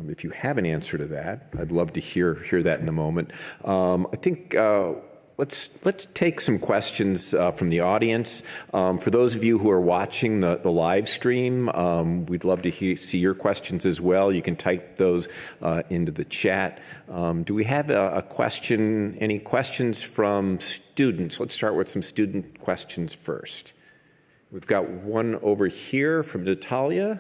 if you have an answer to that, I'd love to hear that in a moment. I think let's take some questions from the audience. For those of you who are watching the live stream, we'd love to see your questions as well. You can type those into the chat. Do we have a question? Any questions from students? Let's start with some student questions first. We've got one over here from Natalia.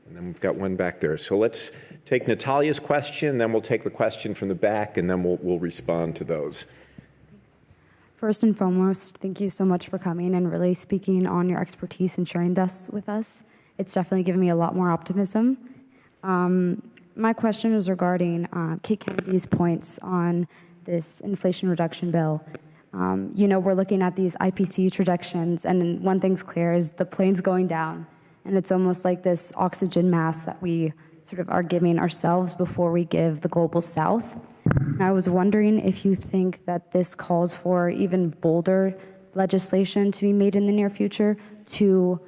And then we've got one back there. So let's take Natalia's question, then we'll take the question from the back, and then we'll respond to those. First and foremost, thank you so much for coming and really speaking on your expertise and sharing this with us. It's definitely given me a lot more optimism. My question is regarding Kate Kennedy's points on this Inflation Reduction Bill. We're looking at these IPCC projections, and one thing's clear is the plane's going down. And it's almost like this oxygen mask that we sort of are giving ourselves before we give the global south. And I was wondering if you think that this calls for even bolder legislation to be made in the near future to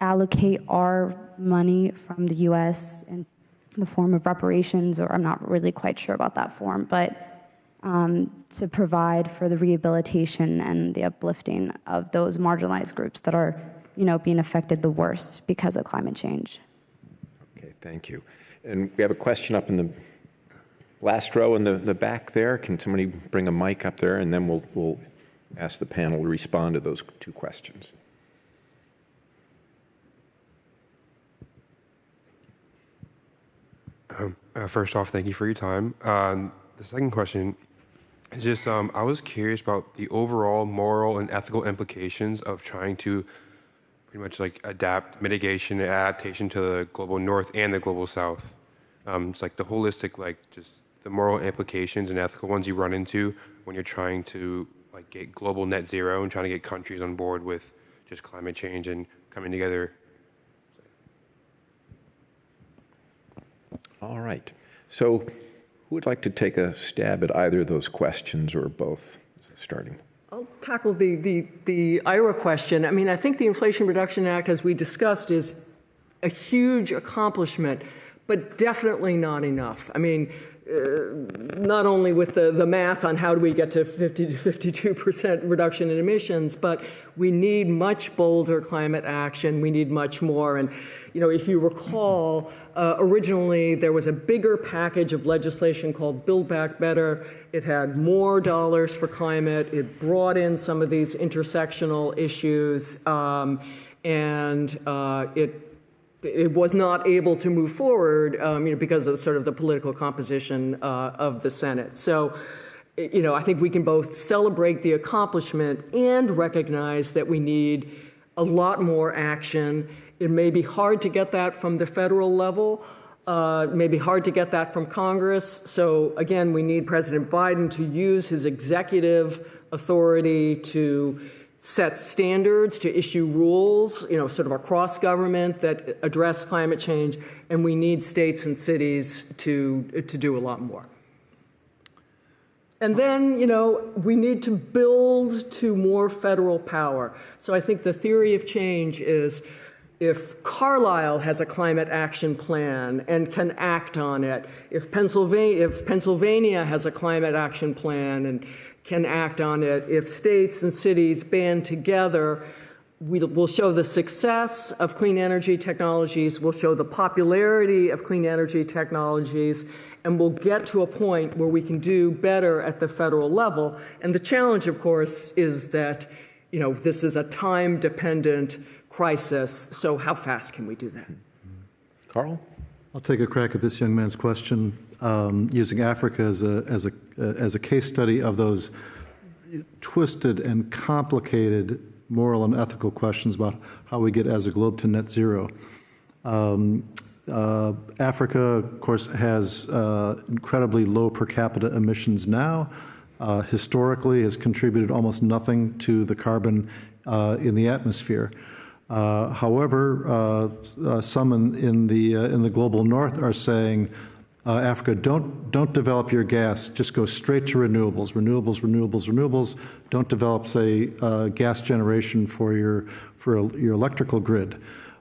allocate our money from the U.S. in the form of reparations, or I'm not really quite sure about that form, but to provide for the rehabilitation and the uplifting of those marginalized groups that are being affected the worst because of climate change. Okay, thank you. And we have a question up in the last row in the back there. Can somebody bring a mic up there, and then we'll ask the panel to respond to those two questions. First off, thank you for your time. The second question is just, I was curious about the overall moral and ethical implications of trying to pretty much like adapt mitigation and adaptation to the global north and the global south. It's like the holistic, like just the moral implications and ethical ones you run into when you're trying to like get global net zero and trying to get countries on board with just climate change and coming together. All right. So who would like to take a stab at either of those questions or both? Starting. I'll tackle the IRA question. I mean, I think the Inflation Reduction Act, as we discussed, is a huge accomplishment. but definitely not enough. I mean, not only with the math on how do we get to 50 to 52% reduction in emissions, but we need much bolder climate action. We need much more. And, you know, if you recall, originally there was a bigger package of legislation called Build Back Better. It had more dollars for climate. It brought in some of these intersectional issues, it was not able to move forward, because of sort of the political composition of the Senate. So, I think we can both celebrate the accomplishment and recognize that we need a lot more action. It may be hard to get that from the federal level. It may be hard to get that from Congress. So, again, we need President Biden to use his executive authority to set standards, to issue rules, sort of across government that address climate change, and we need states and cities to do a lot more. And then, we need to build to more federal power. So I think the theory of change is if Carlisle has a climate action plan and can act on it, if Pennsylvania has a climate action plan and can act on it, if states and cities band together, we'll show the success of clean energy technologies, we'll show the popularity of clean energy technologies, and we'll get to a point where we can do better at the federal level. And the challenge, of course, is that, this is a time-dependent crisis, so how fast can we do that? Karl? I'll take a crack at this young man's question, using Africa as a case study of those twisted and complicated moral and ethical questions about how we get as a globe to net zero. Africa, of course, has incredibly low per capita emissions now. Historically, has contributed almost nothing to the carbon in the atmosphere. However, some in the global north are saying, Africa, don't develop your gas. Just go straight to renewables, renewables, renewables, renewables. Don't develop, say, gas generation for your electrical grid.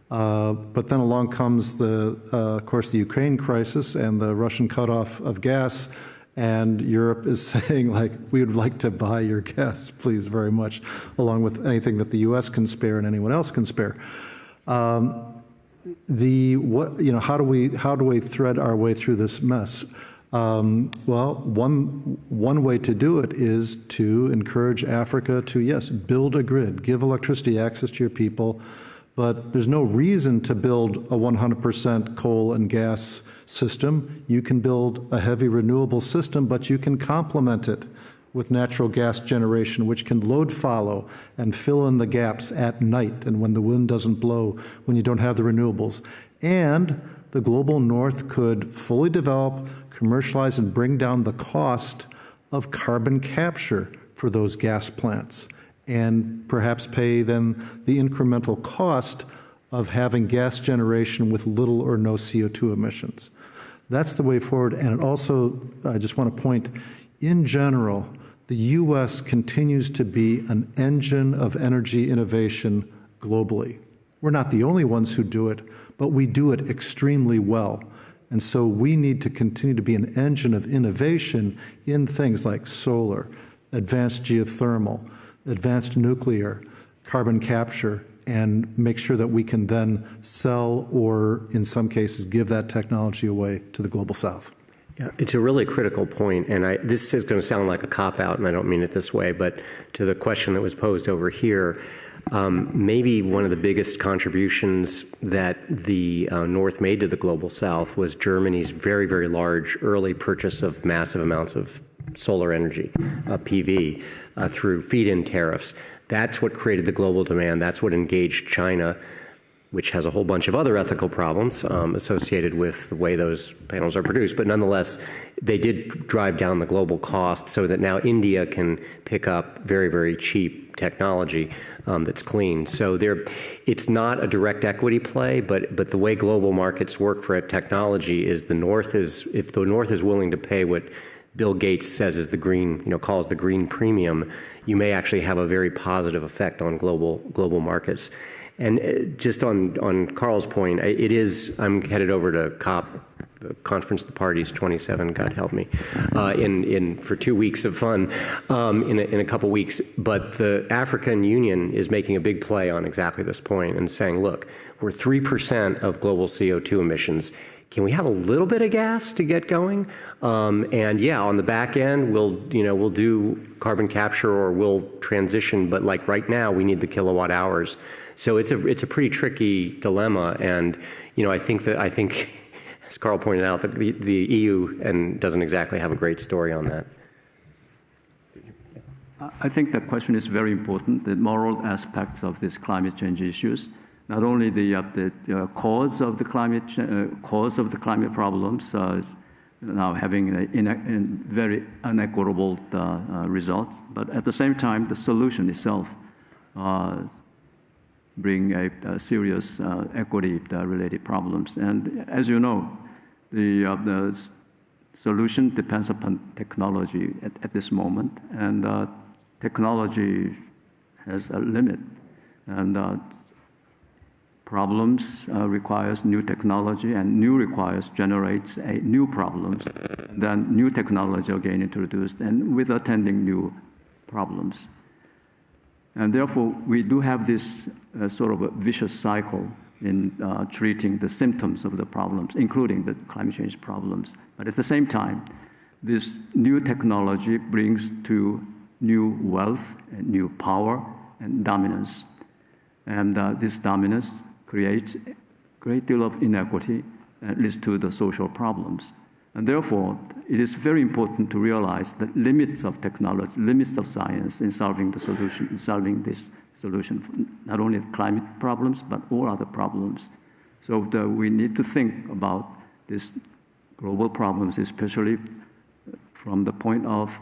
But then along comes of course, the Ukraine crisis and the Russian cutoff of gas, and Europe is saying, like, we would like to buy your gas, please, very much, along with anything that the U.S. can spare and anyone else can spare. How do we thread our way through this mess? Well, one way to do it is to encourage Africa to, yes, build a grid, give electricity access to your people, but there's no reason to build a 100% coal and gas system. You can build a heavy renewable system, but you can complement it with natural gas generation, which can load follow and fill in the gaps at night and when the wind doesn't blow, when you don't have the renewables. And the global north could fully develop, commercialize, and bring down the cost of carbon capture for those gas plants, and perhaps pay then the incremental cost of having gas generation with little or no CO2 emissions. That's the way forward. And it also, I just want to point, in general, the U.S. continues to be an engine of energy innovation globally. We're not the only ones who do it, but we do it extremely well. And so we need to continue to be an engine of innovation in things like solar, advanced geothermal, advanced nuclear, carbon capture, and make sure that we can then sell or, in some cases, give that technology away to the global south. Yeah, it's a really critical point, and this is going to sound like a cop-out, and I don't mean it this way, but to the question that was posed over here, maybe one of the biggest contributions that the North made to the global South was Germany's very, very large early purchase of massive amounts of solar energy, PV, through feed-in tariffs. That's what created the global demand. That's what engaged China, which has a whole bunch of other ethical problems associated with the way those panels are produced. But nonetheless, they did drive down the global cost so that now India can pick up very, very cheap technology that's clean. So it's not a direct equity play, but the way global markets work for technology is if the North is willing to pay what Bill Gates says is the green, calls the green premium, you may actually have a very positive effect on global markets. And just on Karl's point, I'm headed over to COP the conference of the parties, 27, God help me, for 2 weeks of fun in a couple weeks. But the African Union is making a big play on exactly this point and saying, look, we're 3% of global CO2 emissions. Can we have a little bit of gas to get going? And yeah, on the back end, we'll do carbon capture or we'll transition, but like right now, we need the kilowatt hours. So it's a pretty tricky dilemma. And I think as Karl pointed out, that the EU doesn't exactly have a great story on that. I think the question is very important, the moral aspects of these climate change issues. Not only the cause of the climate problems now having very unequitable results, but at the same time, the solution itself bring a serious equity-related problems. And as you know, the solution depends upon technology at this moment, and technology has a limit, and problems requires new technology, and new generates new problems, and then new technology again introduced, and with attending new problems. And therefore, we do have this sort of a vicious cycle in treating the symptoms of the problems, including the climate change problems. But at the same time, this new technology brings to new wealth and new power and dominance. And this dominance creates a great deal of inequity and leads to the social problems. And therefore, it is very important to realize the limits of technology, limits of science in solving this solution, for not only climate problems, but all other problems. So we need to think about these global problems, especially from the point of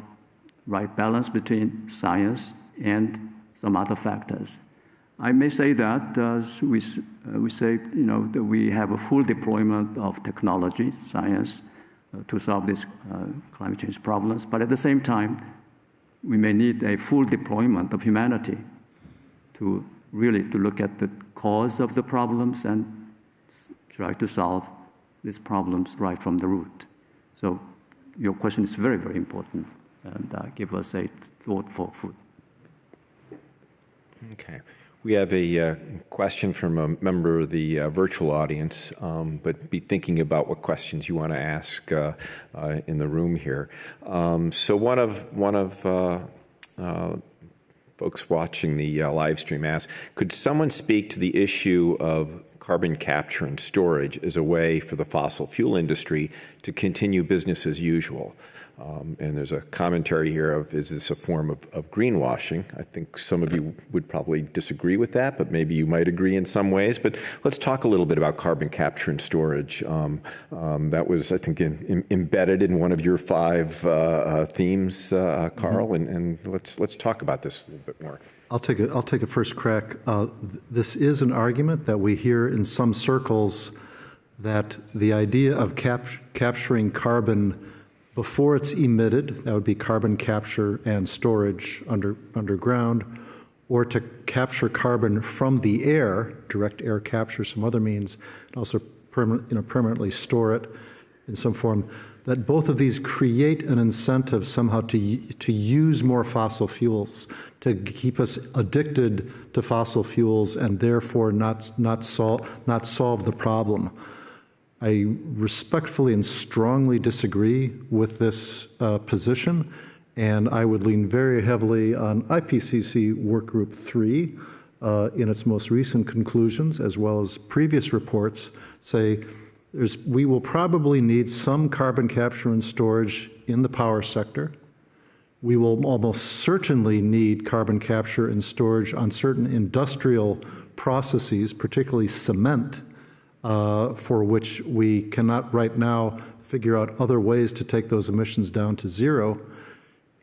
right balance between science and some other factors. I may say that we say, that we have a full deployment of technology, science, to solve these climate change problems. But at the same time, we may need a full deployment of humanity to look at the cause of the problems and try to solve these problems right from the root. So your question is very, very important, and give us a thoughtful food. Okay. We have a question from a member of the virtual audience, but be thinking about what questions you want to ask in the room here. So one of folks watching the live stream asked, could someone speak to the issue of carbon capture and storage as a way for the fossil fuel industry to continue business as usual? And there's a commentary here of, is this a form of greenwashing? I think some of you would probably disagree with that, but maybe you might agree in some ways. But let's talk a little bit about carbon capture and storage. That was, I think, embedded in one of your 5 themes, Karl, and let's talk about this a little bit more. I'll take a first crack. This is an argument that we hear in some circles, that the idea of capturing carbon before it's emitted, that would be carbon capture and storage underground, or to capture carbon from the air, direct air capture, some other means, and also permanently store it in some form, that both of these create an incentive somehow to use more fossil fuels, to keep us addicted to fossil fuels and therefore not solve the problem. I respectfully and strongly disagree with this position, and I would lean very heavily on IPCC Workgroup 3 in its most recent conclusions, as well as previous reports, say we will probably need some carbon capture and storage in the power sector. We will almost certainly need carbon capture and storage on certain industrial processes, particularly cement, for which we cannot right now figure out other ways to take those emissions down to zero.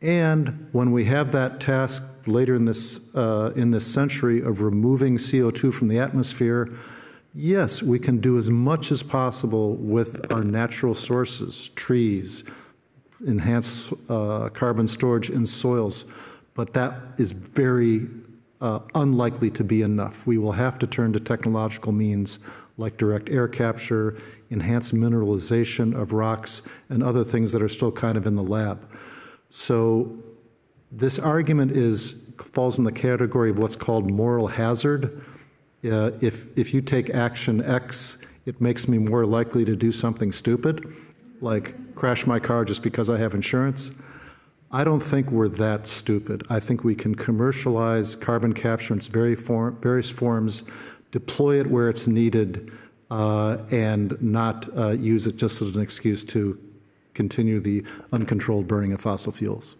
And when we have that task later in this century of removing CO2 from the atmosphere, yes, we can do as much as possible with our natural sources, trees, enhanced carbon storage in soils, but that is very unlikely to be enough. We will have to turn to technological means like direct air capture, enhanced mineralization of rocks, and other things that are still kind of in the lab. So this argument falls in the category of what's called moral hazard. If you take action X, it makes me more likely to do something stupid, like crash my car just because I have insurance. I don't think we're that stupid. I think we can commercialize carbon capture in its various forms, deploy it where it's needed, and not use it just as an excuse to continue the uncontrolled burning of fossil fuels.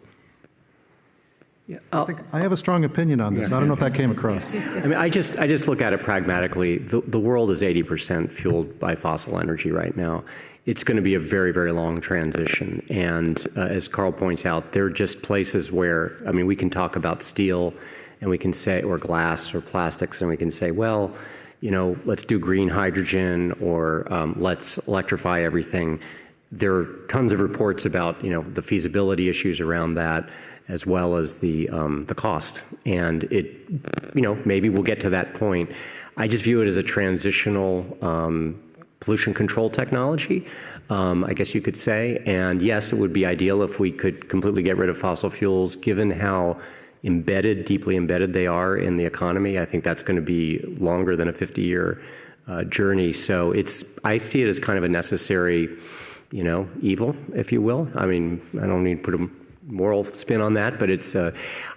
Yeah, I have a strong opinion on this. I don't know if that came across. I mean, I just look at it pragmatically. The world is 80% fueled by fossil energy right now. It's going to be a very, very long transition. And as Karl points out, there are just places where, I mean, we can talk about steel and we can say, or glass or plastics, and we can say, well, you know, let's do green hydrogen or let's electrify everything. There are tons of reports about, you know, the feasibility issues around that, as well as the cost. And it, you know, maybe we'll get to that point. I just view it as a transitional pollution control technology, I guess you could say. And yes, it would be ideal if we could completely get rid of fossil fuels, given how embedded, deeply embedded they are in the economy. I think that's going to be longer than a 50-year journey. So I see it as kind of a necessary, you know, evil, if you will. I mean, I don't need to put a moral spin on that, but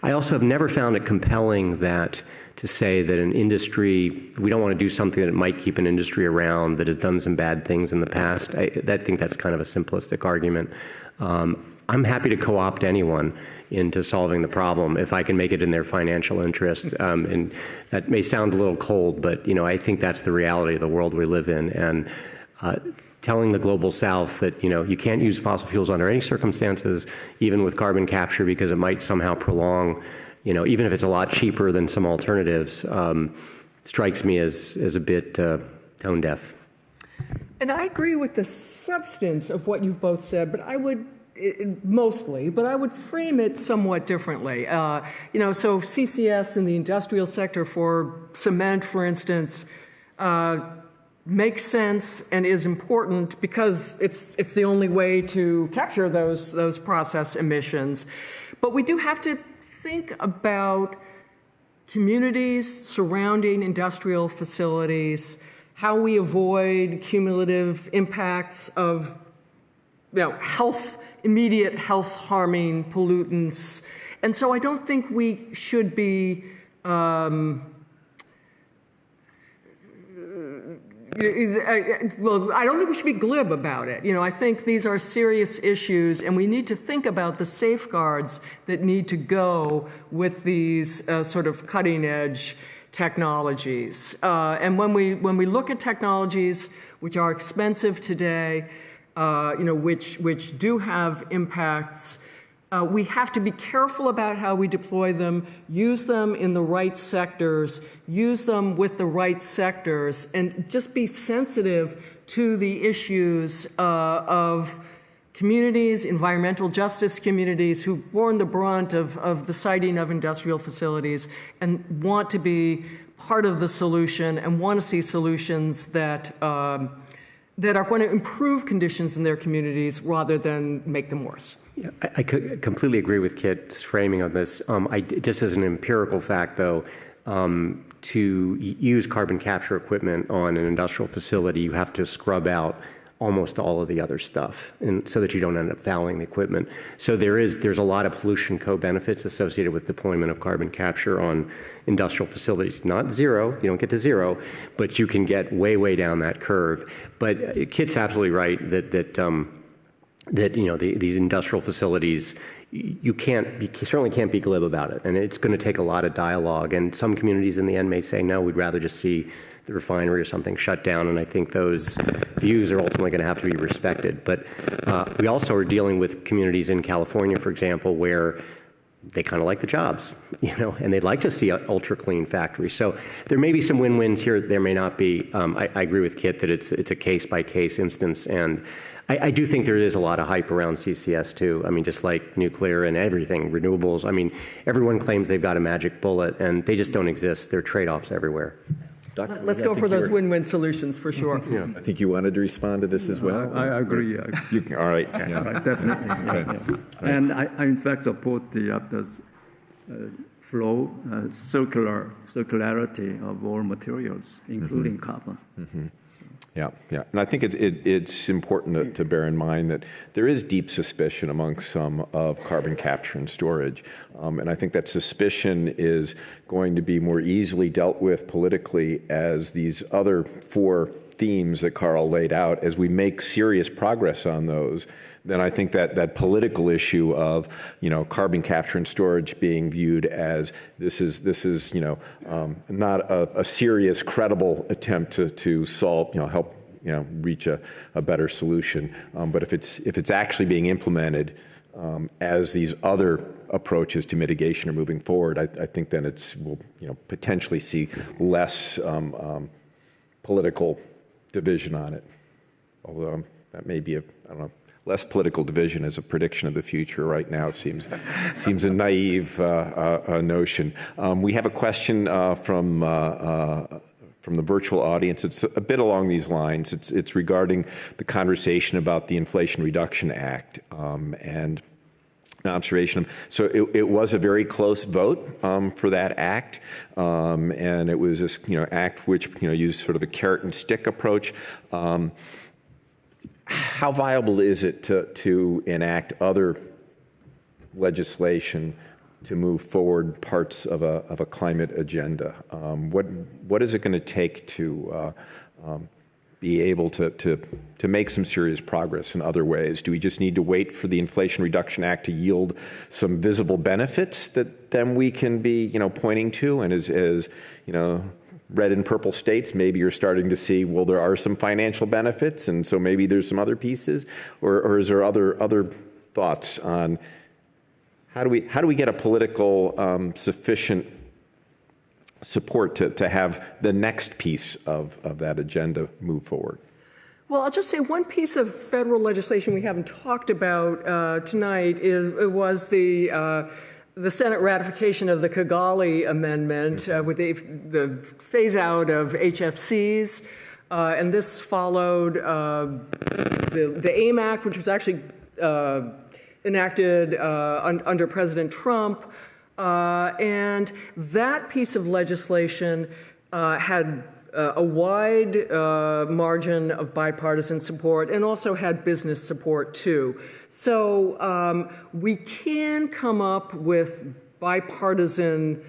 I also have never found it compelling to say that an industry, we don't want to do something that might keep an industry around that has done some bad things in the past. I think that's kind of a simplistic argument. I'm happy to co-opt anyone into solving the problem if I can make it in their financial interest. And that may sound a little cold, but you know, I think that's the reality of the world we live in. And telling the global south that, you know, you can't use fossil fuels under any circumstances, even with carbon capture, because it might somehow prolong, you know, even if it's a lot cheaper than some alternatives, strikes me as a bit tone deaf. And I agree with the substance of what you've both said, but I would mostly, but I would frame it somewhat differently. You know, so CCS in the industrial sector for cement, for instance, makes sense and is important because it's the only way to capture those process emissions. But we do have to think about communities surrounding industrial facilities, how we avoid cumulative impacts of, you know, immediate health harming pollutants. And so I don't think we should be well, I don't think we should be glib about it. You know, I think these are serious issues, and we need to think about the safeguards that need to go with these sort of cutting-edge technologies. And when we look at technologies which are expensive today, you know, which do have impacts, we have to be careful about how we deploy them, use them in the right sectors, use them with the right sectors, and just be sensitive to the issues of communities, environmental justice communities who've borne the brunt of the siting of industrial facilities and want to be part of the solution and want to see solutions that are going to improve conditions in their communities rather than make them worse. Yeah, I could completely agree with Kit's framing of this. Just as an empirical fact, though, to use carbon capture equipment on an industrial facility, you have to scrub out almost all of the other stuff, and so that you don't end up fouling the equipment. So there's a lot of pollution co-benefits associated with deployment of carbon capture on industrial facilities. Not zero, you don't get to zero, but you can get way, way down that curve. But Kit's absolutely right that you know, these industrial facilities, you certainly can't be glib about it, and it's going to take a lot of dialogue. And some communities in the end may say, no, we'd rather just see the refinery or something shut down, and I think those views are ultimately going to have to be respected. But we also are dealing with communities in California, for example, where they kind of like the jobs, you know, and they'd like to see an ultra clean factory. So there may be some win-wins here. There may not be. I agree with Kit that it's a case-by-case instance, and I do think there is a lot of hype around CCS too. I mean, just like nuclear and everything, renewables. I mean, everyone claims they've got a magic bullet, and they just don't exist. There are trade-offs everywhere. Let's go for those win-win solutions for sure. Yeah. I think you wanted to respond to this as well. I agree. All right. Yeah. Definitely. Right. And I in fact support the flow, circularity of all materials, including carbon. Mm-hmm. Yeah, yeah. And I think it's important to bear in mind that there is deep suspicion among some of carbon capture and storage. And I think that suspicion is going to be more easily dealt with politically as these other 4 themes that Karl laid out, as we make serious progress on those. Then I think that political issue of, carbon capture and storage being viewed as this is not a serious, credible attempt to solve, help, reach a better solution. But if it's actually being implemented as these other approaches to mitigation are moving forward, I think then we'll potentially see less political division on it. Although that may be less political division as a prediction of the future right now seems a naive notion. We have a question from the virtual audience. It's a bit along these lines. It's regarding the conversation about the Inflation Reduction Act and an observation. So it was a very close vote for that act, and it was this act which used sort of a carrot and stick approach. How viable is it to enact other legislation to move forward parts of a climate agenda? What is it going to take to be able to make some serious progress in other ways? Do we just need to wait for the Inflation Reduction Act to yield some visible benefits that then we can be pointing to? And as red and purple states, maybe you're starting to see, well, there are some financial benefits, and so maybe there's some other pieces, or is there other thoughts on how do we get a political sufficient support to have the next piece of that agenda move forward? Well, I'll just say one piece of federal legislation we haven't talked about tonight was the Senate ratification of the Kigali Amendment with the phase-out of HFCs, and this followed the AIM Act, which was actually enacted under President Trump, and that piece of legislation had a wide margin of bipartisan support and also had business support too. So we can come up with bipartisan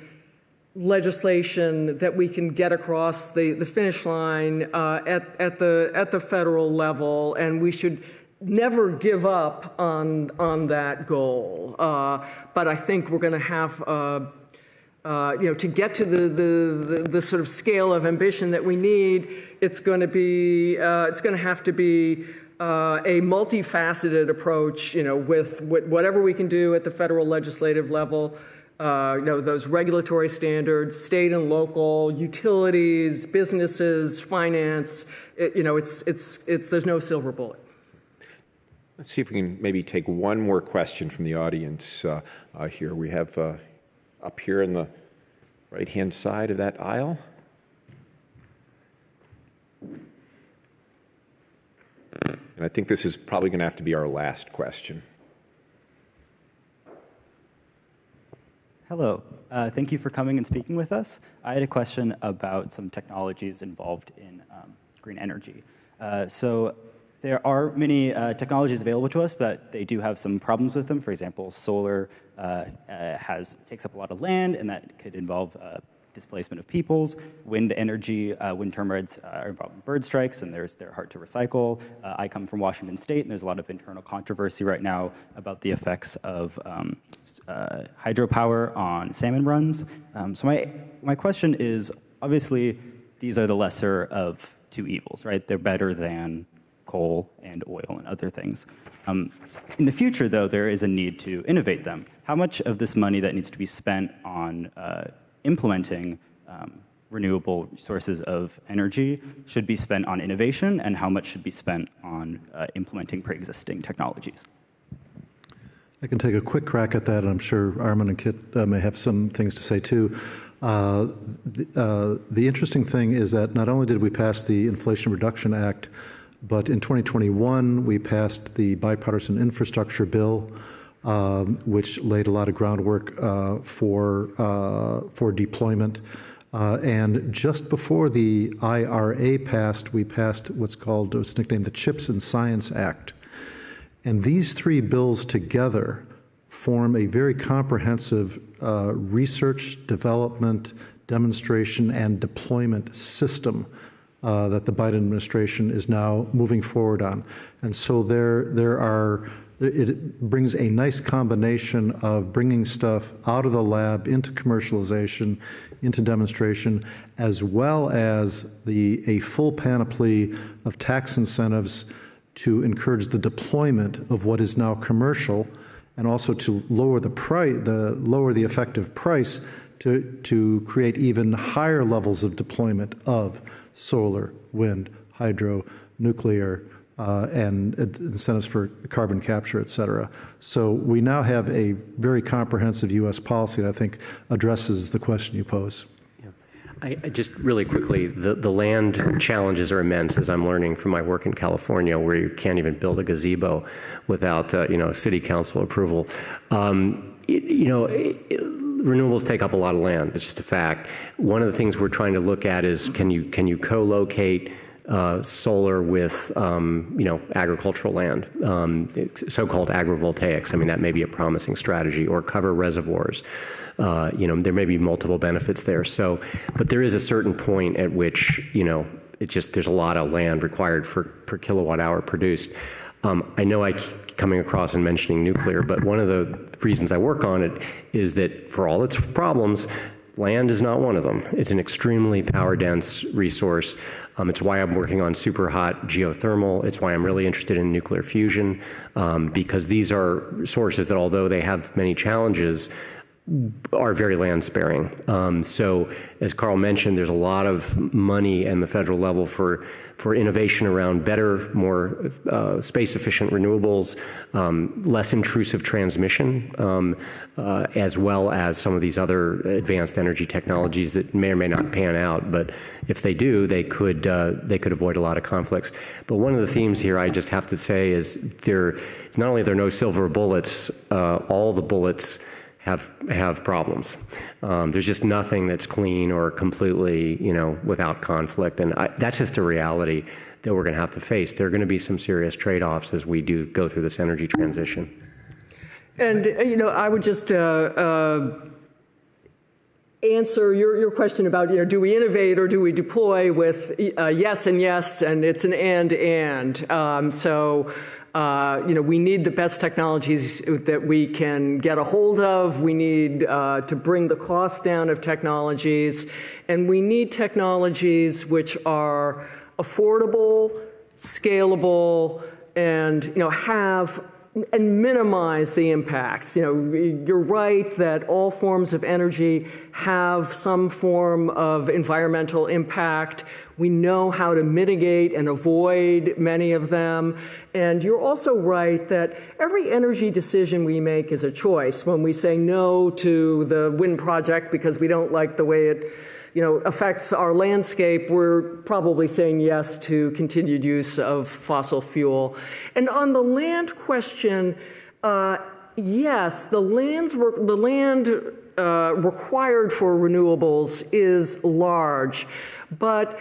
legislation that we can get across the finish line at the federal level, and we should never give up on that goal. But I think we're going to have to get to the sort of scale of ambition that we need, it's going to have to be a multifaceted approach, with whatever we can do at the federal legislative level, those regulatory standards, state and local, utilities, businesses, finance. There's no silver bullet. Let's see if we can maybe take one more question from the audience here. We have up here in the right-hand side of that aisle. And I think this is probably going to have to be our last question. Hello. Thank you for coming and speaking with us. I had a question about some technologies involved in green energy. So there are many technologies available to us, but they do have some problems with them. For example, solar takes up a lot of land, and that could involve displacement of peoples. Wind energy, wind turbines are involved in bird strikes, and they're hard to recycle. I come from Washington State, and there's a lot of internal controversy right now about the effects of hydropower on salmon runs. So my question is, obviously, these are the lesser of two evils, right? They're better than coal and oil and other things. In the future, though, there is a need to innovate them. How much of this money that needs to be spent on implementing renewable sources of energy should be spent on innovation, and how much should be spent on implementing pre-existing technologies? I can take a quick crack at that, and I'm sure Armond and Kit may have some things to say too. The interesting thing is that not only did we pass the Inflation Reduction Act, but in 2021 we passed the Bipartisan Infrastructure Bill, which laid a lot of groundwork for deployment. And just before the IRA passed, we passed what's nicknamed the CHIPS and Science Act. And these three bills together form a very comprehensive research, development, demonstration, and deployment system that the Biden administration is now moving forward on. And so it brings a nice combination of bringing stuff out of the lab into commercialization, into demonstration, as well as a full panoply of tax incentives to encourage the deployment of what is now commercial, and also to lower the effective price to create even higher levels of deployment of solar, wind, hydro, nuclear, and incentives for carbon capture, et cetera. So we now have a very comprehensive U.S. policy that I think addresses the question you pose. I just really quickly, the land challenges are immense, as I'm learning from my work in California, where you can't even build a gazebo without city council approval. Renewables take up a lot of land. It's just a fact. One of the things we're trying to look at is can you co-locate solar with agricultural land, so-called agrivoltaics. I mean, that may be a promising strategy, or cover reservoirs. There may be multiple benefits there. So, but there is a certain point at which there's a lot of land required per kilowatt hour produced. I know I keep coming across and mentioning nuclear, but one of the reasons I work on it is that for all its problems, land is not one of them. It's an extremely power-dense resource. It's why I'm working on super hot geothermal. It's why I'm really interested in nuclear fusion, because these are sources that, although they have many challenges, are very land sparing. So as Karl mentioned, there's a lot of money in the federal level for innovation around better, more space efficient renewables, less intrusive transmission, as well as some of these other advanced energy technologies that may or may not pan out. But if they do, they could avoid a lot of conflicts. But one of the themes here, I just have to say, is not only are there no silver bullets, all the bullets have problems. There's just nothing that's clean or completely, without conflict. And that's just a reality that we're going to have to face. There are going to be some serious trade-offs as we do go through this energy transition. And, I would just answer your question about, do we innovate or do we deploy with yes and yes, and it's an and. We need the best technologies that we can get a hold of. We need to bring the cost down of technologies. And we need technologies which are affordable, scalable, and, and minimize the impacts. You're right that all forms of energy have some form of environmental impact. We know how to mitigate and avoid many of them. And you're also right that every energy decision we make is a choice. When we say no to the wind project because we don't like the way it affects our landscape, we're probably saying yes to continued use of fossil fuel. And on the land question, yes, the land required for renewables is large, but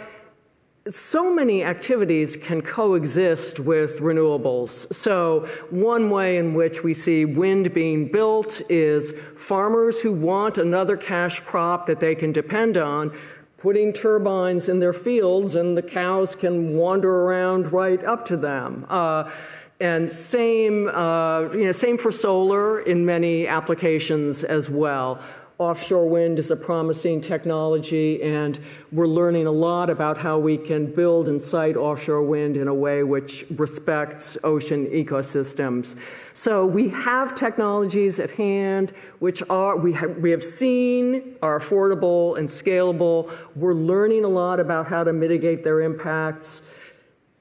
so many activities can coexist with renewables. So one way in which we see wind being built is farmers who want another cash crop that they can depend on, putting turbines in their fields, and the cows can wander around right up to them. And same for solar in many applications as well. Offshore wind is a promising technology, and we're learning a lot about how we can build and site offshore wind in a way which respects ocean ecosystems. So we have technologies at hand which we have seen are affordable and scalable. We're learning a lot about how to mitigate their impacts.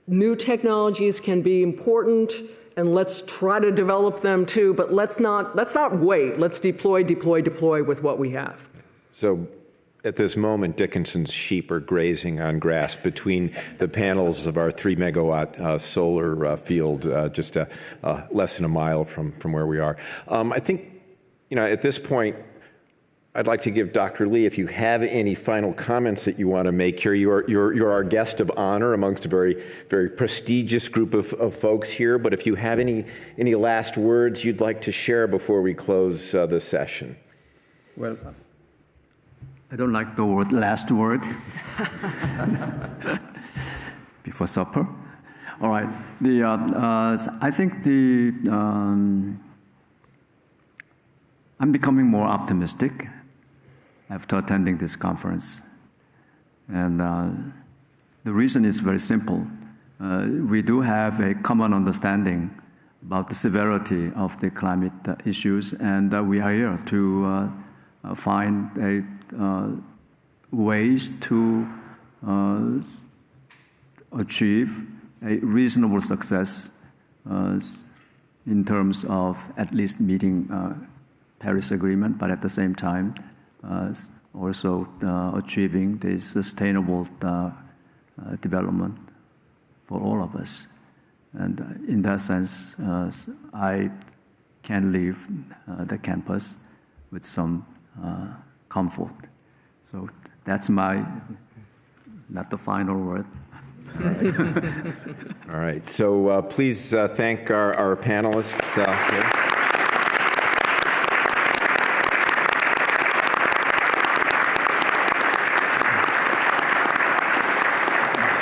New technologies can be important, and let's try to develop them too, but let's not wait. Let's deploy with what we have. So at this moment, Dickinson's sheep are grazing on grass between the panels of our 3 megawatt solar field, just less than a mile from where we are. I think, at this point, I'd like to give Dr. Lee, if you have any final comments that you want to make here. You're our guest of honor amongst a very, very prestigious group of folks here. But if you have any last words you'd like to share before we close the session. Well, I don't like the word last word before supper. All right. I think I'm becoming more optimistic after attending this conference. And the reason is very simple. We do have a common understanding about the severity of the climate issues, and we are here to find ways to achieve a reasonable success in terms of at least meeting Paris Agreement, but at the same time also achieving the sustainable development for all of us. And in that sense, I can leave the campus with some comfort. So that's not the final word. All right. So please thank our panelists here.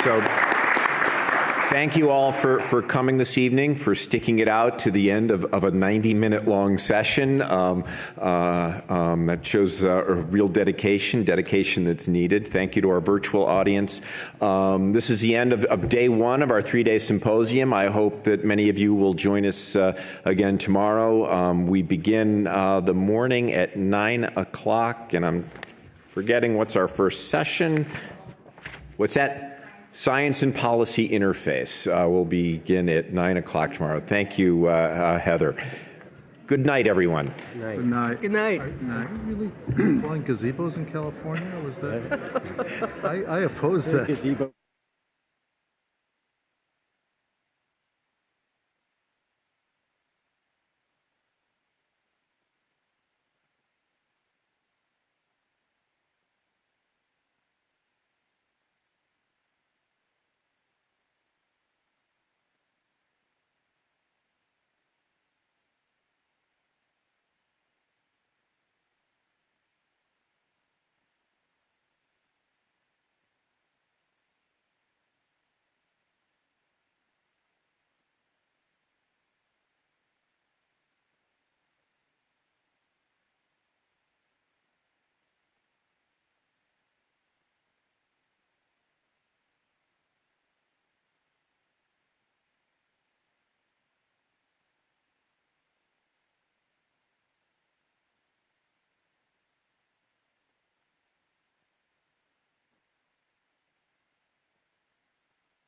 So thank you all for coming this evening, for sticking it out to the end of a 90-minute long session. That shows a real dedication that's needed. Thank you to our virtual audience. This is the end of day one of our 3-day symposium. I hope that many of you will join us again tomorrow. We begin the morning at 9 o'clock, and I'm forgetting what's our first session. What's that? Science and Policy Interface will begin at 9 o'clock tomorrow. Thank you, Heather. Good night, everyone. Good night. Good night. Are you really deploying gazebos in California? Was that? I oppose that.